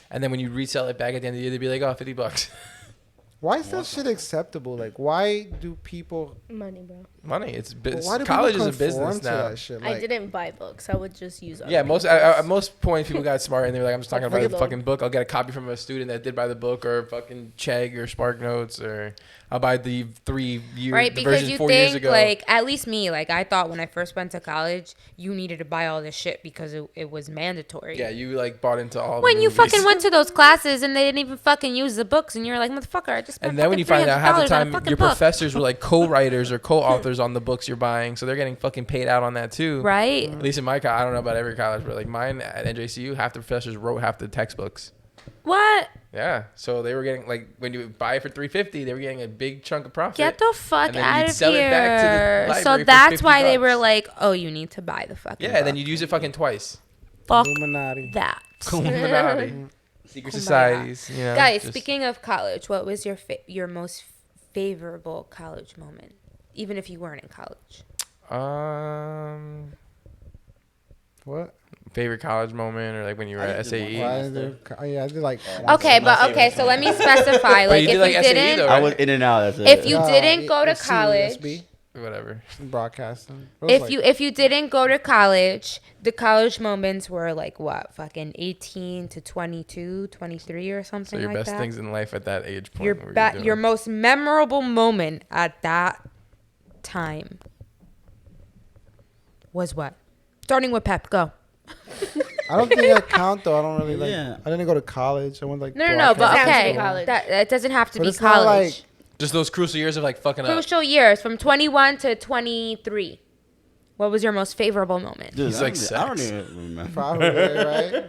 and then when you resell it back at the end of the year, they'd be like, "Oh, $50." Why is that shit acceptable? Like, why do people? Money, bro. Money. It's business. Why do College people is a business conform to now. that shit? I Like, didn't buy books. I would just use. Yeah, other most people's. at most points people got smart and they were like, I'm just not gonna buy the Freedom. fucking book. I'll get a copy from a student that did buy the book, or fucking Chegg or Spark Notes, or I'll buy the 3-year right, the because version you 4 years think ago. like at least me, like I thought when I first went to college, you needed to buy all this shit because it was mandatory. Yeah, you like bought into all. When the you movies. fucking went to those classes and they didn't even fucking use the books, and you're like, motherfucker, I just spent And then when you fucking find out half the $300 on a time fucking your book. professors were like co-writers or co-authors on the books you're buying, so they're getting fucking paid out on that too. Right? At least in my college, I don't know about every college, but like mine at NJCU, half the professors wrote half the textbooks. What? Yeah, so they were getting like when you buy it for $350, they were getting a big chunk of profit. Get the fuck And then out you'd of sell it back to the here. library So for that's why they $50. were like, oh, you need to buy the fucking Yeah, and then book. you'd use it fucking twice. Fuck Illuminati. that. Illuminati. Secret societies. You know, Guys, just- speaking of college, what was your most favorable college moment? Even if you weren't in college. What? Favorite college moment, or like when you were at SAE. Why is there? Yeah, I did like. Okay, but okay, so let me specify. But Like you if did, like, you SAE didn't, though, I right? was in and out. That's if it. you didn't go to college, CUSB, Whatever. broadcasting. It was like- if you didn't go to college, the college moments were like what, fucking 18 to 22, 23 or something So your like best that. things in life at that age point. Your what were you doing? your most memorable moment at that time was what? Starting with Pep, go. I don't think that count though. I don't really like. Yeah. I didn't go to college. I went like. No, but Sounds okay, like college. that doesn't have to But be it's not college. like- Just those crucial years of like fucking up. Crucial years from 21 to 23. What was your most favorable moment? Dude, He's I like don't- I don't sex. even remember. Probably right.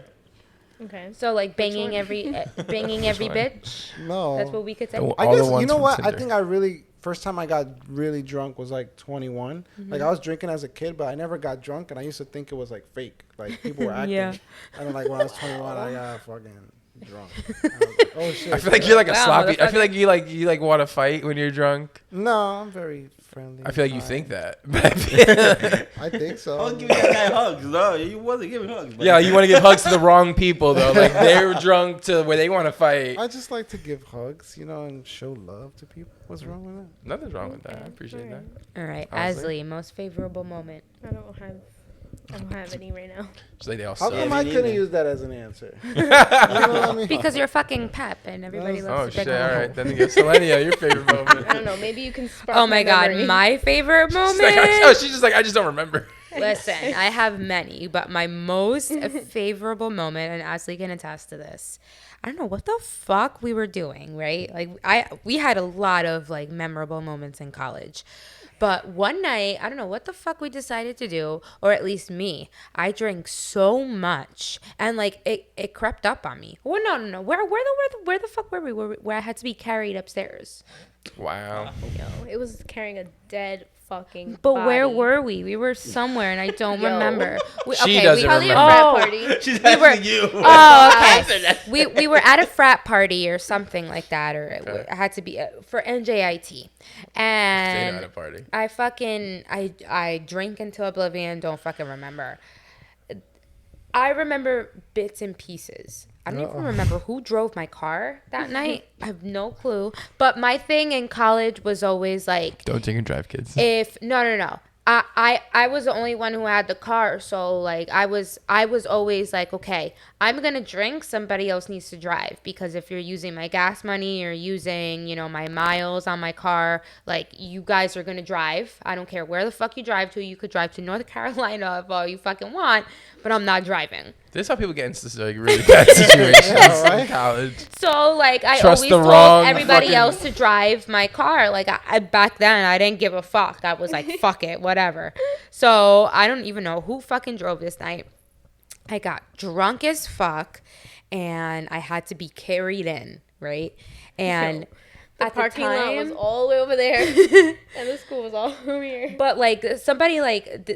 Okay. So like banging every bitch. No. That's what we could say. The- I all the guess ones you know from what? I Tinder. think I really first time I got really drunk was like 21. Like I was drinking as a kid, but I never got drunk, and I used to think it was like fake. Like people were acting. Yeah. And then like when I was 21, I got fucking drunk. I was like, oh shit. I feel like you're like a Wow, sloppy. I motherfucker. feel like you like want to fight when you're drunk. No, I'm very friendly. I feel like you fine. think that. But I feel- I think so. I was giving that guy hugs. No, you wasn't giving hugs. But yeah, you want to give hugs to the wrong people though. Like they're drunk to where they want to fight. I just like to give hugs, you know, and show love to people. What's wrong with that? Nothing's wrong with that. I appreciate that. All right, Honestly. Asley, most favorable moment. I don't have any right now. Just like they all How suck. come me I couldn't neither. use that as an answer? You know what I mean? Because you're fucking Pep and everybody Oh, Oh loves to shit! pick All on you. right, then you get Selenia. Your favorite moment. I don't know. Maybe you can spark. Oh my god, memory. my favorite moment. She's like, oh, she's just like, I just don't remember. Listen, I have many, but my most favorable moment, and Asley can attest to this. I don't know what the fuck we were doing, right? Like we had a lot of like memorable moments in college. But one night, I don't know what the fuck we decided to do, or at least me. I drank so much, and like it crept up on me. Well, no. Where the fuck were we? Where I had to be carried upstairs. Wow. Yo, it was carrying a dead fucking. But where body. were we? We were somewhere, and I don't Yo. remember. She doesn't Probably a remember. frat Oh. party. She's We were- asking you. Oh, okay. we were at a frat party or something like that, or it had to be for NJIT, Stayed and at a party. I fucking I drink into oblivion. Don't fucking remember. I remember bits and pieces. I don't even remember who drove my car that night. I have no clue. But my thing in college was always like, Don't drink and drive, kids. if no. I was the only one who had the car, so like I was always like, okay, I'm gonna drink, somebody else needs to drive, because if you're using my gas money or using, you know, my miles on my car, like you guys are gonna drive. I don't care where the fuck you drive to. You could drive to North Carolina if all you fucking want, but I'm not driving. This is how people get into like really bad situations in college. So like I Trust always the told wrong everybody fucking- else to drive my car. Like I back then I didn't give a fuck. I was like fuck it, whatever. So I don't even know who fucking drove this night. I got drunk as fuck, and I had to be carried in, right? And The at parking the lot time, was all the way over there, and the school was all over here. but like somebody like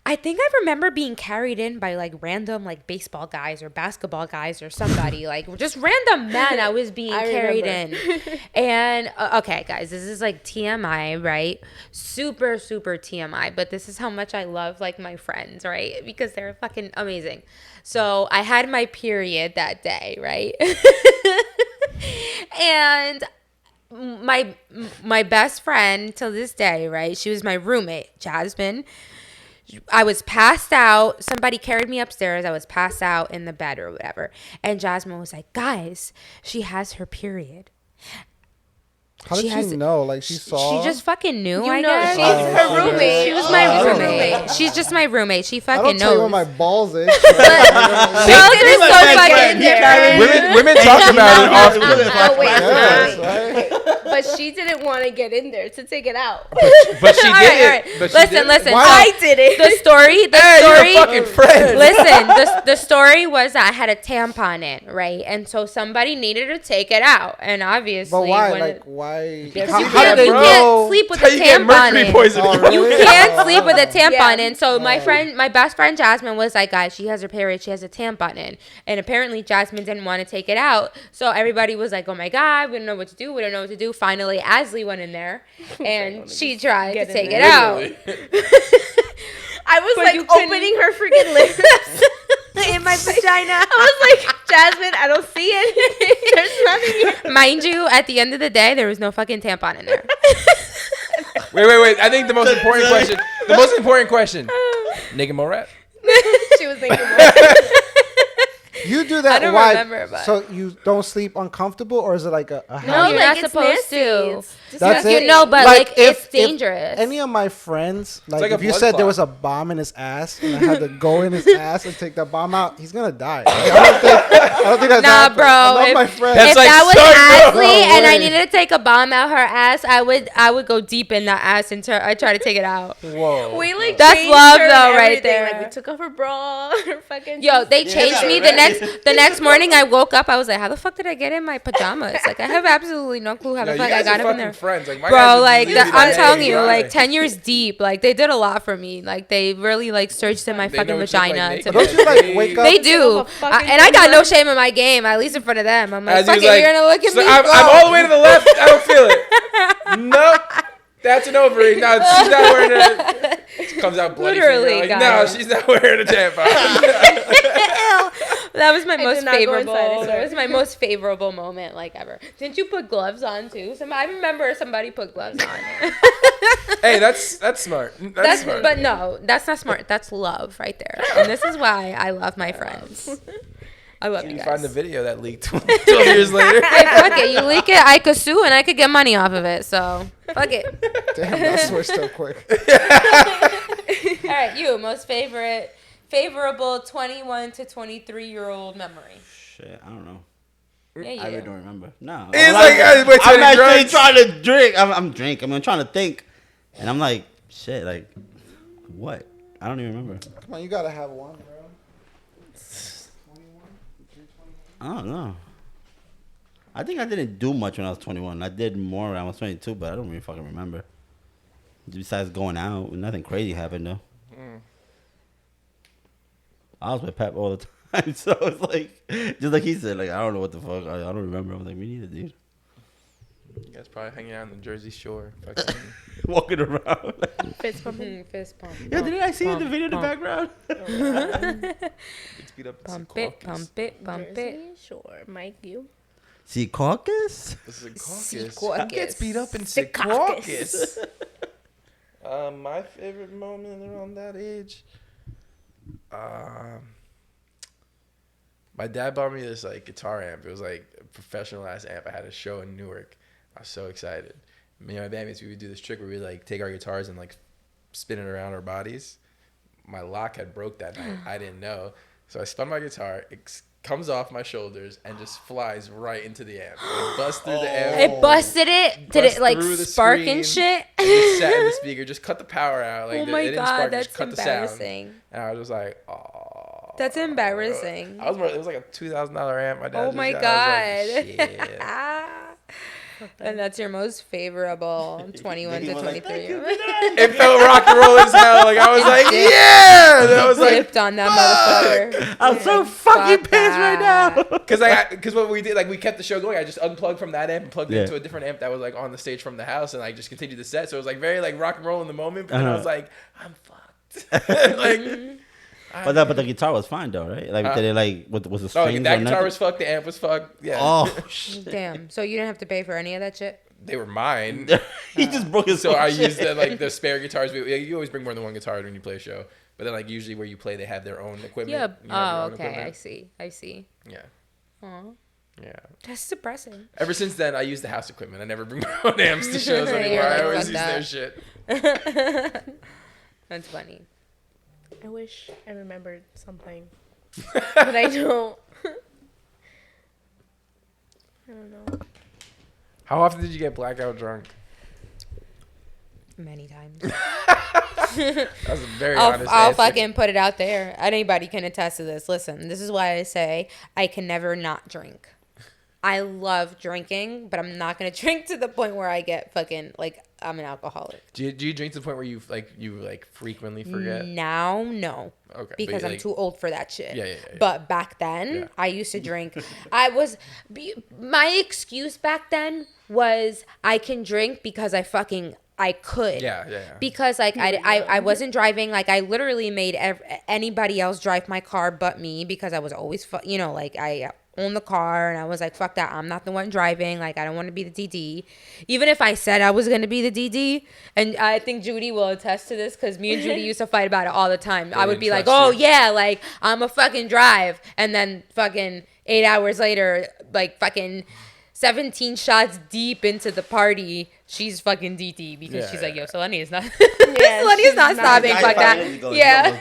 I think I remember being carried in by like random like baseball guys or basketball guys or somebody like just random men. I was being carried in, and okay, guys, this is like TMI, right? Super super TMI, but this is how much I love like my friends, right? Because they're fucking amazing. So I had my period that day, right? And my best friend till this day, right? She was my roommate, Jasmine. I was passed out. Somebody carried me upstairs. I was passed out in the bed or whatever. And Jasmine was like, guys, she has her period. How did she know? Like she saw? She just fucking knew, You I know, guess. she's her roommate. She was my roommate. She's just my roommate. She I fucking don't tell you knows. where my balls is. Girls are so fucking there. Women talk about it often. Oh, wait, Yes, wait. right? But she didn't want to get in there to take it out. But she All did right, it. But she listen, did it. listen. Why? So I did it. The story, Hey, you're a fucking friend. Listen, the story was that I had a tampon in, right? And so somebody needed to take it out. And obviously, But why? when Like why? because How, you how can't, did they you know? can't sleep with That's a how you get tampon mercury in. poisoning. Oh, really? You can't sleep with a tampon Yeah. in. So my best friend Jasmine was like, guys, she has her period. She has a tampon in. And apparently Jasmine didn't want to take it out. So everybody was like, oh my God, we don't know what to do. We don't know what to do. Finally, Asley went in there and she tried to Get in take there. it out. I was But like you couldn't- opening her freaking lips. In my vagina. I was like, Jasmine, I don't see it. There's nothing here. Mind you, at the end of the day, there was no fucking tampon in there. Wait. I think the most important question. The most important question. Nigga Morat. She was thinking more. You do that? I don't Why? remember, but- So you don't sleep uncomfortable, or is it like a No, habit? you're like, not it's supposed nasty. to. It's That's disgusting. it? No, but like it's dangerous. If any of my friends, like, like a if you blood said there clot. was a bomb in his ass and I had to go in his ass and take the bomb out, he's gonna die. Like, I don't think that's Nah, happened. bro. I love If- my friends. That's if like that was son, bro. Asley and I way. needed to take a bomb out her ass, I would go deep in that ass and I try to take it out. Whoa. We like That's changed love, her though, and right everything. there. Like we took off her bra, her fucking. Yo, they changed me the next morning. I woke up. I was like, how the fuck did I get in my pajamas? Like, I have absolutely no clue how the Yo, fuck you I guys got are up in fucking there. friends. Like, my guys Bro, would like leave me I'm like, telling hey, you, dry. like 10 years deep. Like they did a lot for me. Like they really like searched in my They fucking know what you look vagina. like to naked. Don't you like wake up? They do, Off a fucking and I got no camera. shame in my game. At least in front of them, I'm like, As he fuck was it, like, you're gonna look at she's me. like, I'm all the way to the left. I don't feel it. Nope. That's an ovary. No, she's not wearing it. She comes out bloody. Literally, Like, no, guys. she's not wearing a tampon. That was my I most did not go favorable. inside, I That swear. was my most favorable moment, like ever. Didn't you put gloves on too? I remember somebody put gloves on. Hey, that's smart. That's smart. But no, that's not smart. That's love right there. And this is why I love my friends. I love you you guys. find the video that leaked 12 years later. Hey, fuck it. You leak it, I could sue and I could get money off of it. So fuck it. Damn, that switched up quick. All right, you most favorable 21 to 23-year-old memory. Shit, I don't know. Yeah, I really you. don't remember. No. He's like, wait, I'm Tony, actually drugs? trying to drink. I'm drinking. I'm trying to think. And I'm like, shit, like, what? I don't even remember. Come on, you gotta have one, bro. I don't know. I think I didn't do much when I was 21. I did more when I was 22, but I don't really fucking remember. Besides going out, nothing crazy happened though. I was with Pep all the time, so it's like, just like he said, like I don't know what the fuck. I don't remember. I was like, me neither, dude. You guys probably hanging out on the Jersey Shore. Fucking Walking around. Fist pumping. Fist pump. Yeah, didn't I see the video in the pump. background? speed up and Pump see it, caucus. pump it, pump it. Jersey Shore, Mike, you. See caucus? This is a Sea caucus. Who gets beat up in Secaucus. Secaucus? My favorite moment around that age. My dad bought me this like guitar amp. It was like a professional ass amp. I had a show in Newark. I was so excited. Me and my bandmates, we would do this trick where we like take our guitars and like spin it around our bodies. My lock had broke that night. I didn't know. So I spun my guitar, comes off my shoulders and just flies right into the amp. Like, busts through the amp. It busted it. Did Bust it like through the spark screen, and shit? and just sat in the speaker. Just cut the power out. Like Oh it my didn't God, spark, that's just cut the sound. embarrassing. And I was just like, oh. That's embarrassing. It was like a $2,000 amp. My dad Oh just my got. God. I was like, shit. And that's your most favorable 21 to 23. It felt rock and roll as hell. Like I was like, yeah. And I was like, Flipped on that motherfucker. I'm so fucking pissed right now. Because what we did, like we kept the show going. I just unplugged from that amp and plugged it Yeah. into a different amp that was like on the stage from the house, and I just continued the set. So it was like very like rock and roll in the moment. But then I was like, I'm fucked. Like, But the guitar was fine though, right? Like did it like was the strings? oh, that or guitar nothing? was fucked. The amp was fucked. Yeah. Oh shit! Damn. So you didn't have to pay for any of that shit? They were mine. He just broke his. So own I shit. used the spare guitars. You always bring more than one guitar when you play a show. But then like usually where you play, they have their own equipment. Yeah. You have your Oh, own okay. equipment. I see. Yeah. Aw. Yeah. That's depressing. Ever since then, I use the house equipment. I never bring my own amps to shows anymore. You're like, I always fuck use their that. shit. That's funny. I wish I remembered something, but I don't. I don't know. How often did you get blackout drunk? Many times. That was a very I'll honest answer. fucking put it out there. Anybody can attest to this. Listen, this is why I say I can never not drink. I love drinking, but I'm not gonna drink to the point where I get fucking like I'm an alcoholic. Do you drink to the point where you frequently forget? Now, no. Okay, but Because I'm like- too old for that shit. Yeah. But back then, Yeah. I used to drink. My excuse back then was I can drink because I could. Yeah. Because like I wasn't driving. Like I literally made anybody else drive my car but me because I was always like I owned the car and I was like fuck that, I'm not the one driving. Like I don't want to be the DD. Even if I said I was gonna be the DD, and I think Judy will attest to this because me and Judy used to fight about it all the time. I would be like, oh yeah, like I'm a fucking drive, and then fucking 8 hours later, like fucking 17 shots deep into the party, she's fucking DD because she's like, yo, Selene is not. Selene is not stopping. Fuck that. Yeah.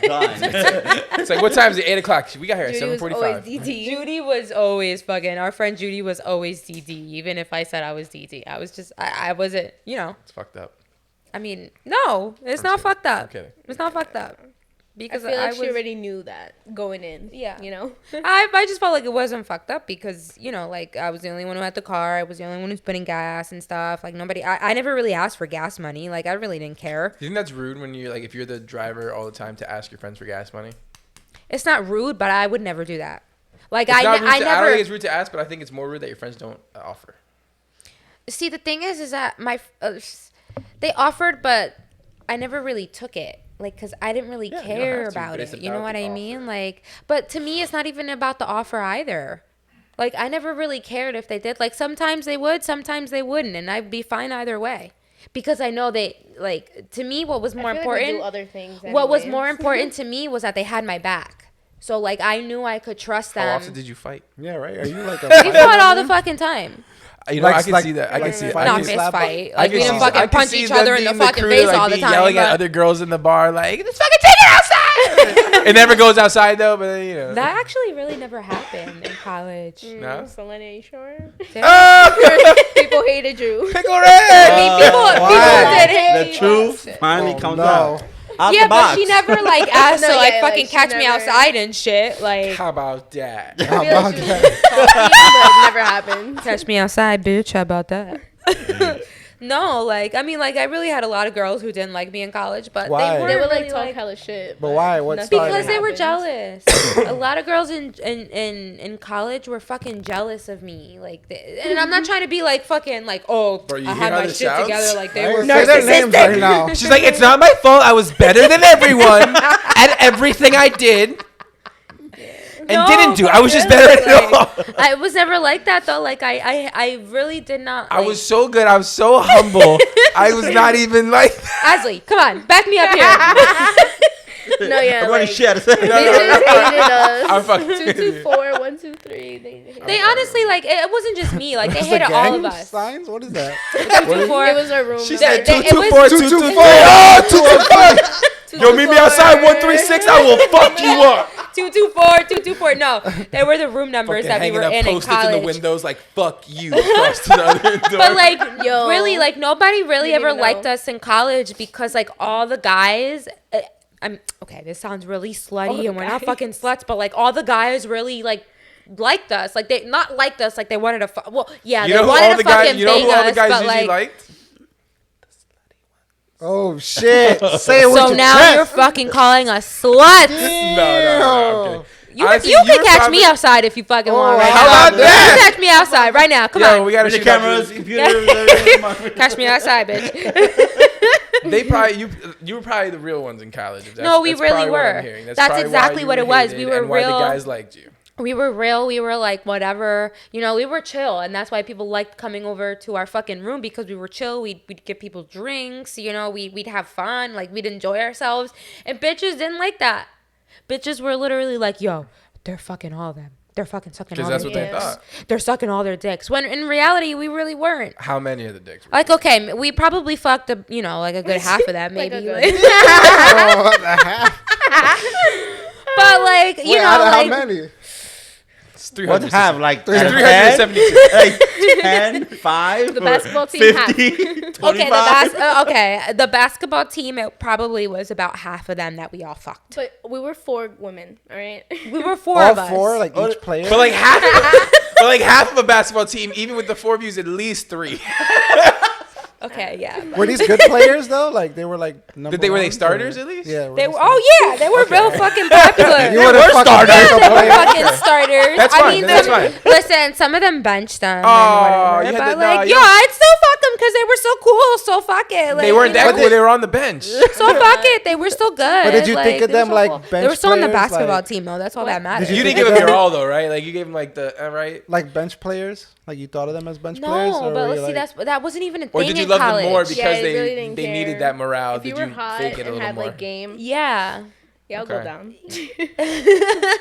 It's like, what time is it? 8 o'clock. We got here at Judy was 7:45. always DD. Judy was always fucking. Our friend Judy was always DD. Even if I said I was DD, I was just. I wasn't. It's fucked up. I mean, no, it's not fucked up. I'm kidding. It's not fucked up. Because I feel like was, she already knew that going in. Yeah. You know? I just felt like it wasn't fucked up because, like I was the only one who had the car. I was the only one who's putting gas and stuff. Like nobody, I never really asked for gas money. Like I really didn't care. Do you think that's rude when you if you're the driver all the time to ask your friends for gas money? It's not rude, but I would never do that. Like It's I not rude never. I don't think it's rude to ask, but I think it's more rude that your friends don't offer. See, the thing is that they offered, but I never really took it. Like, because I didn't really you don't care have to, about but it's it. You know about what the I offer. mean? Like, but to me, it's not even about the offer either. Like, I never really cared if they did. Like, sometimes they would, sometimes they wouldn't. And I'd be fine either way. Because I know to me, what was more I feel like we important, do other things what was anyways. more important to me was that they had my back. So, like, I knew I could trust them. How often did you fight? Yeah, right. Are you like a We fought all the fucking time. You know, Like- I can like- see that. I can like see it. fighting I Not can, fist slap- fight. I Like, can we see- didn't I fucking can punch see each them other in the being fucking crew, face like, all the be time. yelling at but- other girls in the bar, like, this fucking chicken outside! It never goes outside, though, but you know. That actually really never happened in college. No? Selena, are you sure? People hated you. Pickle Red! I mean, people did hate The truth finally Oh, comes no. out. Out Yeah, the but box. she never like asked No, to like yeah, fucking like, she catch me never- outside and shit. Like, How about that? How I feel about like she that? was talking, but it never happened. catch me outside, bitch. How about that? No, like I mean, like I really had a lot of girls who didn't like me in college, but Why? they were They would really, like talk hella shit. But why? What nothing started because they were happened. jealous. A lot of girls in college were fucking jealous of me. Like, and I'm not trying to be like fucking like, oh, Bro, you I hear had how my this shit sounds? together. Like they Right? were Say their names right now. She's like, it's not my fault. I was better than everyone at everything I did. And No, didn't do. but I was just better at it all. I was never like that though. Like I really did not. I like- was so good. I was so humble. I was not even like that. Asley, come on, back me up here. No, yeah, I'm running like, shit out of it. they just hated us. I'm fucking 224, 123. They hated They us. honestly like it wasn't just me. Like they Is the hated all gang of us. signs? What is that? 224. It was our room. She They- said they- it 224, was- 224. Oh, 224. Yo, meet me outside 136. I will fuck you up. 224. No, they were the room numbers Fucking that we hanging were up in post-its college. in the windows like "fuck you" across to the other door. But like, Yo. really, like nobody really Didn't ever even liked know. us in college because like all the guys. I'm okay. This sounds really slutty, and we're not fucking sluts, but like all the guys really like liked us. Like they not liked us. Like they wanted to. Well, yeah, you they know who wanted all to the guys? fucking You know bang who all the us, guys but usually like. liked? Oh shit! Say it with So your now chest. you're fucking calling us sluts. No. I'm kidding. You, Honestly, you you can were catch probably- me outside if you fucking want. Right how now. about that? You can catch me outside right now. Come Yo, on. we gotta With the shoot up cameras, this- computers, everything. Catch me outside, bitch. They probably you were probably the real ones in college. If that's, No, we that's really probably what I'm were. hearing. That's probably why exactly you what were it was. hated We were and why real. the guys liked you. We were real. We were like whatever. You know, we were chill, and that's why people liked coming over to our fucking room because we were chill. We'd give people drinks. You know, we'd have fun. Like we'd enjoy ourselves. And bitches didn't like that. Bitches were literally like, "Yo, they're fucking all of them. They're fucking sucking all Because their that's what dicks. they thought. They're sucking all their dicks." When in reality, we really weren't. How many of the dicks? Were Like, okay, we probably fucked a, you know, like a good half of that, Like maybe. a Like, good- Oh, what the heck? but like, you Wait, know, out of like, how many? It's What 300. have like There's out of 372. 10? Like 10, 5, The or basketball team 50, 25? okay, the basketball team, it probably was about half of them that we all fucked. But we were 4 women, all right? We were four All of us. four, like each player. But like half, but like half of a basketball team, even with the 4 views, at least 3. Okay, yeah. Were these good players though? Like they were like number Were they ones, starters or- at least? Yeah. They were, oh yeah, they were real fucking popular. You were starters. Yeah, they were fucking starters. That's I fine, mean, that's some- fine. Listen, some of them benched them. Oh, and you whatever, had but to- nah, like, you yo, don't- I'd still fuck them because they were so cool. So fuck it. Like, They weren't you that know? cool. They were on the bench. So fuck it. They were still good. But did you think of they were them so like cool. bench They were still on the players, basketball like- team though. That's all that matters. You Did didn't you give think them of your them- all though, right? Like you gave them like the right. Like bench players? Like you thought of them as bench players? No, or but were you let's see, like- that wasn't even a Or thing did you in love college. them more because Yeah, I they really didn't they needed care. that morale? If you Did were you hot fake it a and little had more? like game, Yeah. yeah, I'll go Okay. down.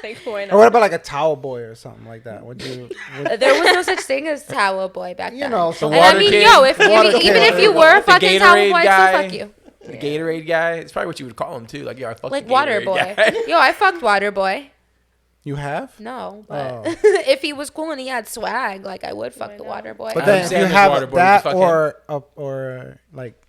Like why Or what about like a towel boy or something like that? Would you? There was no such thing as towel boy back then. You know, some and I water mean, kid. yo, if Water even kid. if you were a The fucking towel Gatorade boy, guy. still fuck you. The Gatorade guy. It's probably what you would call him too. Like, yeah, I fucked Like the water Gatorade boy. guy. Yo, I fucked water boy. You have? No, but Oh. if he was cool and he had swag, like I would fuck the water boy. But I then understand you this have water boy, that you fuck or like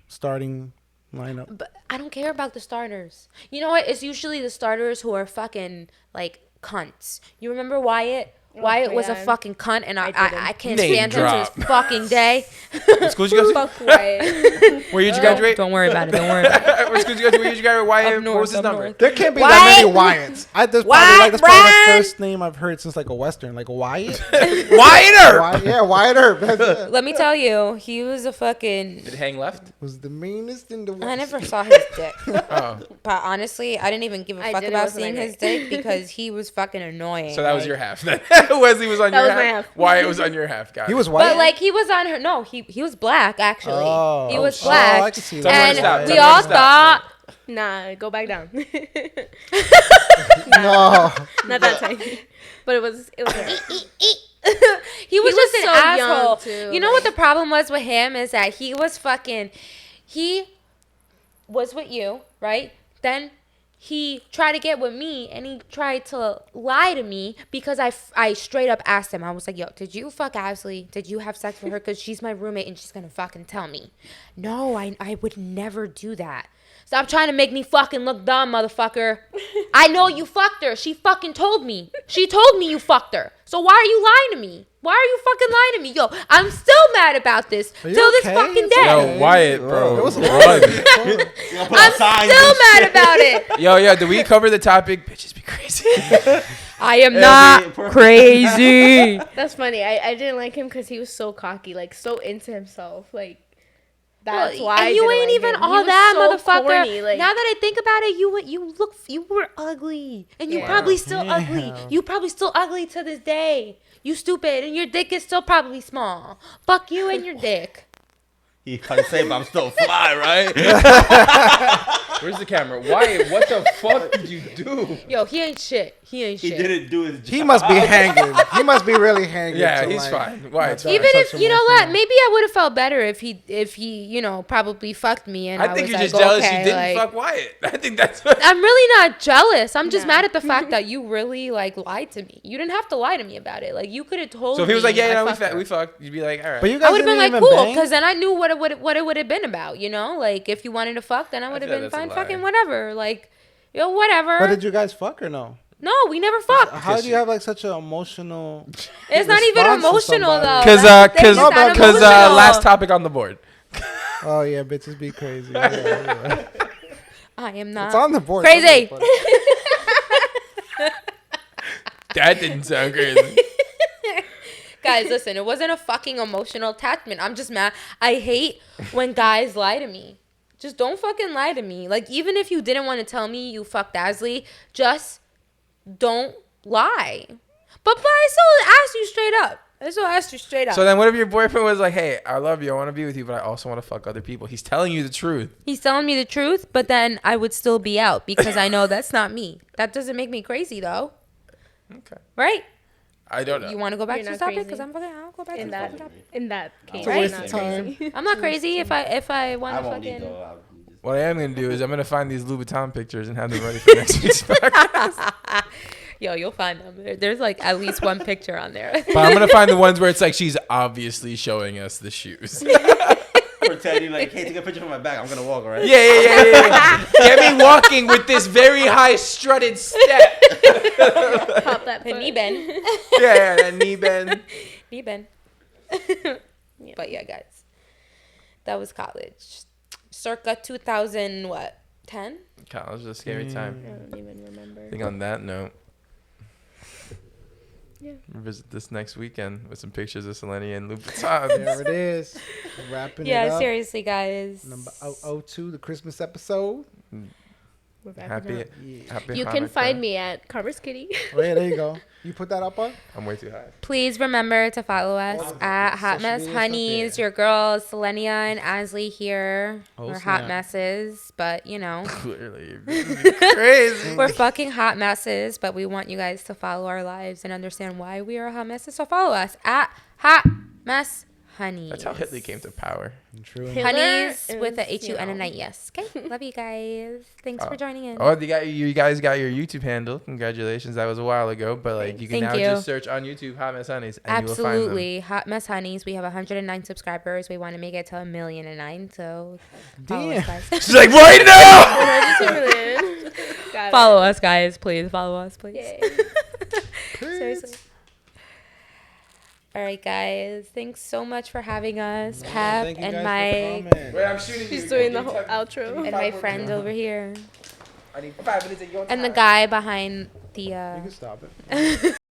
starting lineup. But I don't care about the starters. You know what? It's usually the starters who are fucking like cunts. You remember Wyatt? Wyatt was a yeah. fucking cunt, and I can't Name stand him to drop. his fucking day. What school did you go to? Fuck Wyatt. Where did you graduate? Don't worry about it. Don't worry about it. What school did you go to? Where did you graduate? Why? Up What was his north, up number? north. There can't be that many Wyatt. Wyatts. That's Wyatt probably the Brand. first name I've heard since like a western, like Wyatt. Wyatt Earp. Yeah, Wyatt Earp. That's it. Let me tell you, he was a fucking. Did it hang left? Was the meanest in the world. I never saw his dick. Oh, But honestly, I didn't even give a I fuck did, it about wasn't seeing my his dick because he was fucking annoying. so that was like- your half. Then Wesley was on That your was my half. half. Wyatt was on your half. Got He it. was white. But like he was on her. No, he was black actually. Oh. he was Oh, black. I can see Tell that. me when to stop. And Tell we me when all to stop. thought Nah, go back down. No. Not that tiny. But it was he was just was an so young, asshole. too, You know what like- the problem was with him is that he was with you, right? Then he tried to get with me and he tried to lie to me because I straight up asked him. I was like, yo, did you fuck Ashley? Did you have sex with her? Because she's my roommate and she's going to fucking tell me. No, I would never do that. Stop trying to make me fucking look dumb, motherfucker. I know you fucked her. She fucking told me. She told me you fucked her. So why are you lying to me? Why are you fucking lying to me? Yo, I'm still mad about this Are you till this okay? fucking It's day. Yo, Wyatt, bro. It was run. I'm still mad about it. Yo, did we cover the topic? Bitches be crazy. I am not crazy. That's funny. I didn't like him because he was so cocky, like so into himself. Like that's Well, why. I and you didn't ain't like even him. He all was that, so motherfucker. corny, like, now that I think about it, you were ugly, and you Yeah. probably still ugly. You probably still ugly to this day. You stupid, and your dick is still probably small. Fuck you and your dick. You can't say, but I'm still fly, right? Where's the camera? Wyatt, what the fuck did you do? Yo, he ain't shit. He ain't He shit. didn't do his job. He must be hanging. He must be really hanging. Yeah, to, he's like, fine. Wyatt's not fine. Even if such you know what, emotional. maybe I would have felt better if he probably fucked me and I, I think was you're like, just jealous okay, you didn't like, fuck Wyatt. I think that's what. I'm really not jealous. I'm just Nah. mad at the fact that you really like lied to me. You didn't have to lie to me about it. Like you could have told me. So if he was like, yeah, I no, fucked her. we fucked, you'd be like, all right. But you I guys would have been didn't like, even cool, bang? because then I knew what it would have been about, you know? Like, if you wanted to fuck, then I would have feel been that's a fine, lie. fucking whatever. Like, yo, whatever. But did you guys fuck or no? No, we never fucked. How do you have like such an emotional? It's not even response to emotional, somebody? though. Because That's the thing, because it's not because emotional. last topic on the board. Oh yeah, bitches be crazy. Yeah, yeah. I am not It's on the board. crazy. Somebody put it. That didn't sound crazy. Guys, listen, it wasn't a fucking emotional attachment. I'm just mad. I hate when guys lie to me. Just don't fucking lie to me. Like, even if you didn't want to tell me you fucked Asley, just don't lie. But I still asked you straight up. I still asked you straight up. So then, what if your boyfriend was like, "Hey, I love you, I want to be with you, but I also want to fuck other people"? He's telling you the truth. He's telling me the truth, but then I would still be out because I know that's not me. That doesn't make me crazy, though. Okay. Right? I don't know. You want to go back You're to the not topic? crazy. Because I'll go back to In the that fucking topic. in that case, It's a waste not of time. crazy. I'm not crazy if I want I to won't fucking. need though. What I am gonna do is I'm gonna find these Louboutin pictures and have them ready for next week's podcast. Yo, you'll find them. There's like at least one picture on there. But I'm gonna find the ones where it's like she's obviously showing us the shoes. Pretending like, hey, take a picture of my back. I'm gonna walk, alright? Yeah. Get me walking with this very high strutted step. Pop that The foot. knee bend. Yeah, that knee bend. Knee bend. But yeah, guys, that was college, circa 2000 what 10? College is a scary time. I don't even remember. I think on that note, Yeah. visit this next weekend with some pictures of Selenia and Louboutin. There it is. Wrapping it Yeah, up. seriously, guys. Number 002, the Christmas episode. We're wrapping Happy, up. happy. You can Hanukkah. find me at Carver's Kitty. Oh, yeah, there you go. You put that up on? I'm way too high. Please remember to follow us at Hot social Mess media stuff, Honeys. yeah. Your girls, Selenia and Asley here. Oh, We're snap. hot messes, but you know. Clearly, this is crazy. We're fucking hot messes, but we want you guys to follow our lives and understand why we are hot messes. So follow us at Hot Mess Honeys. That's how Hitler came to power. True. Honeys Hitler with a is, H-U and a you know. Yes. Okay. Love you guys. Thanks for joining in. Oh, you guys got your YouTube handle. Congratulations. That was a while ago, but like you can Thank now you. just search on YouTube Hot Mess Honeys and you will find them. Absolutely. Hot Mess Honeys. We have 109 subscribers. We want to make it to 1,000,009. So follow us, guys. She's like, right now. Got it. Follow us, guys. Please follow us, please. Yay. Seriously. All right, guys. Thanks so much for having us, Pep, Thank you and guys my for coming. Wait, I'm shooting She's you. doing the whole outro. and my friend over here, I need 5 minutes of your and the time. guy behind the. You can stop it.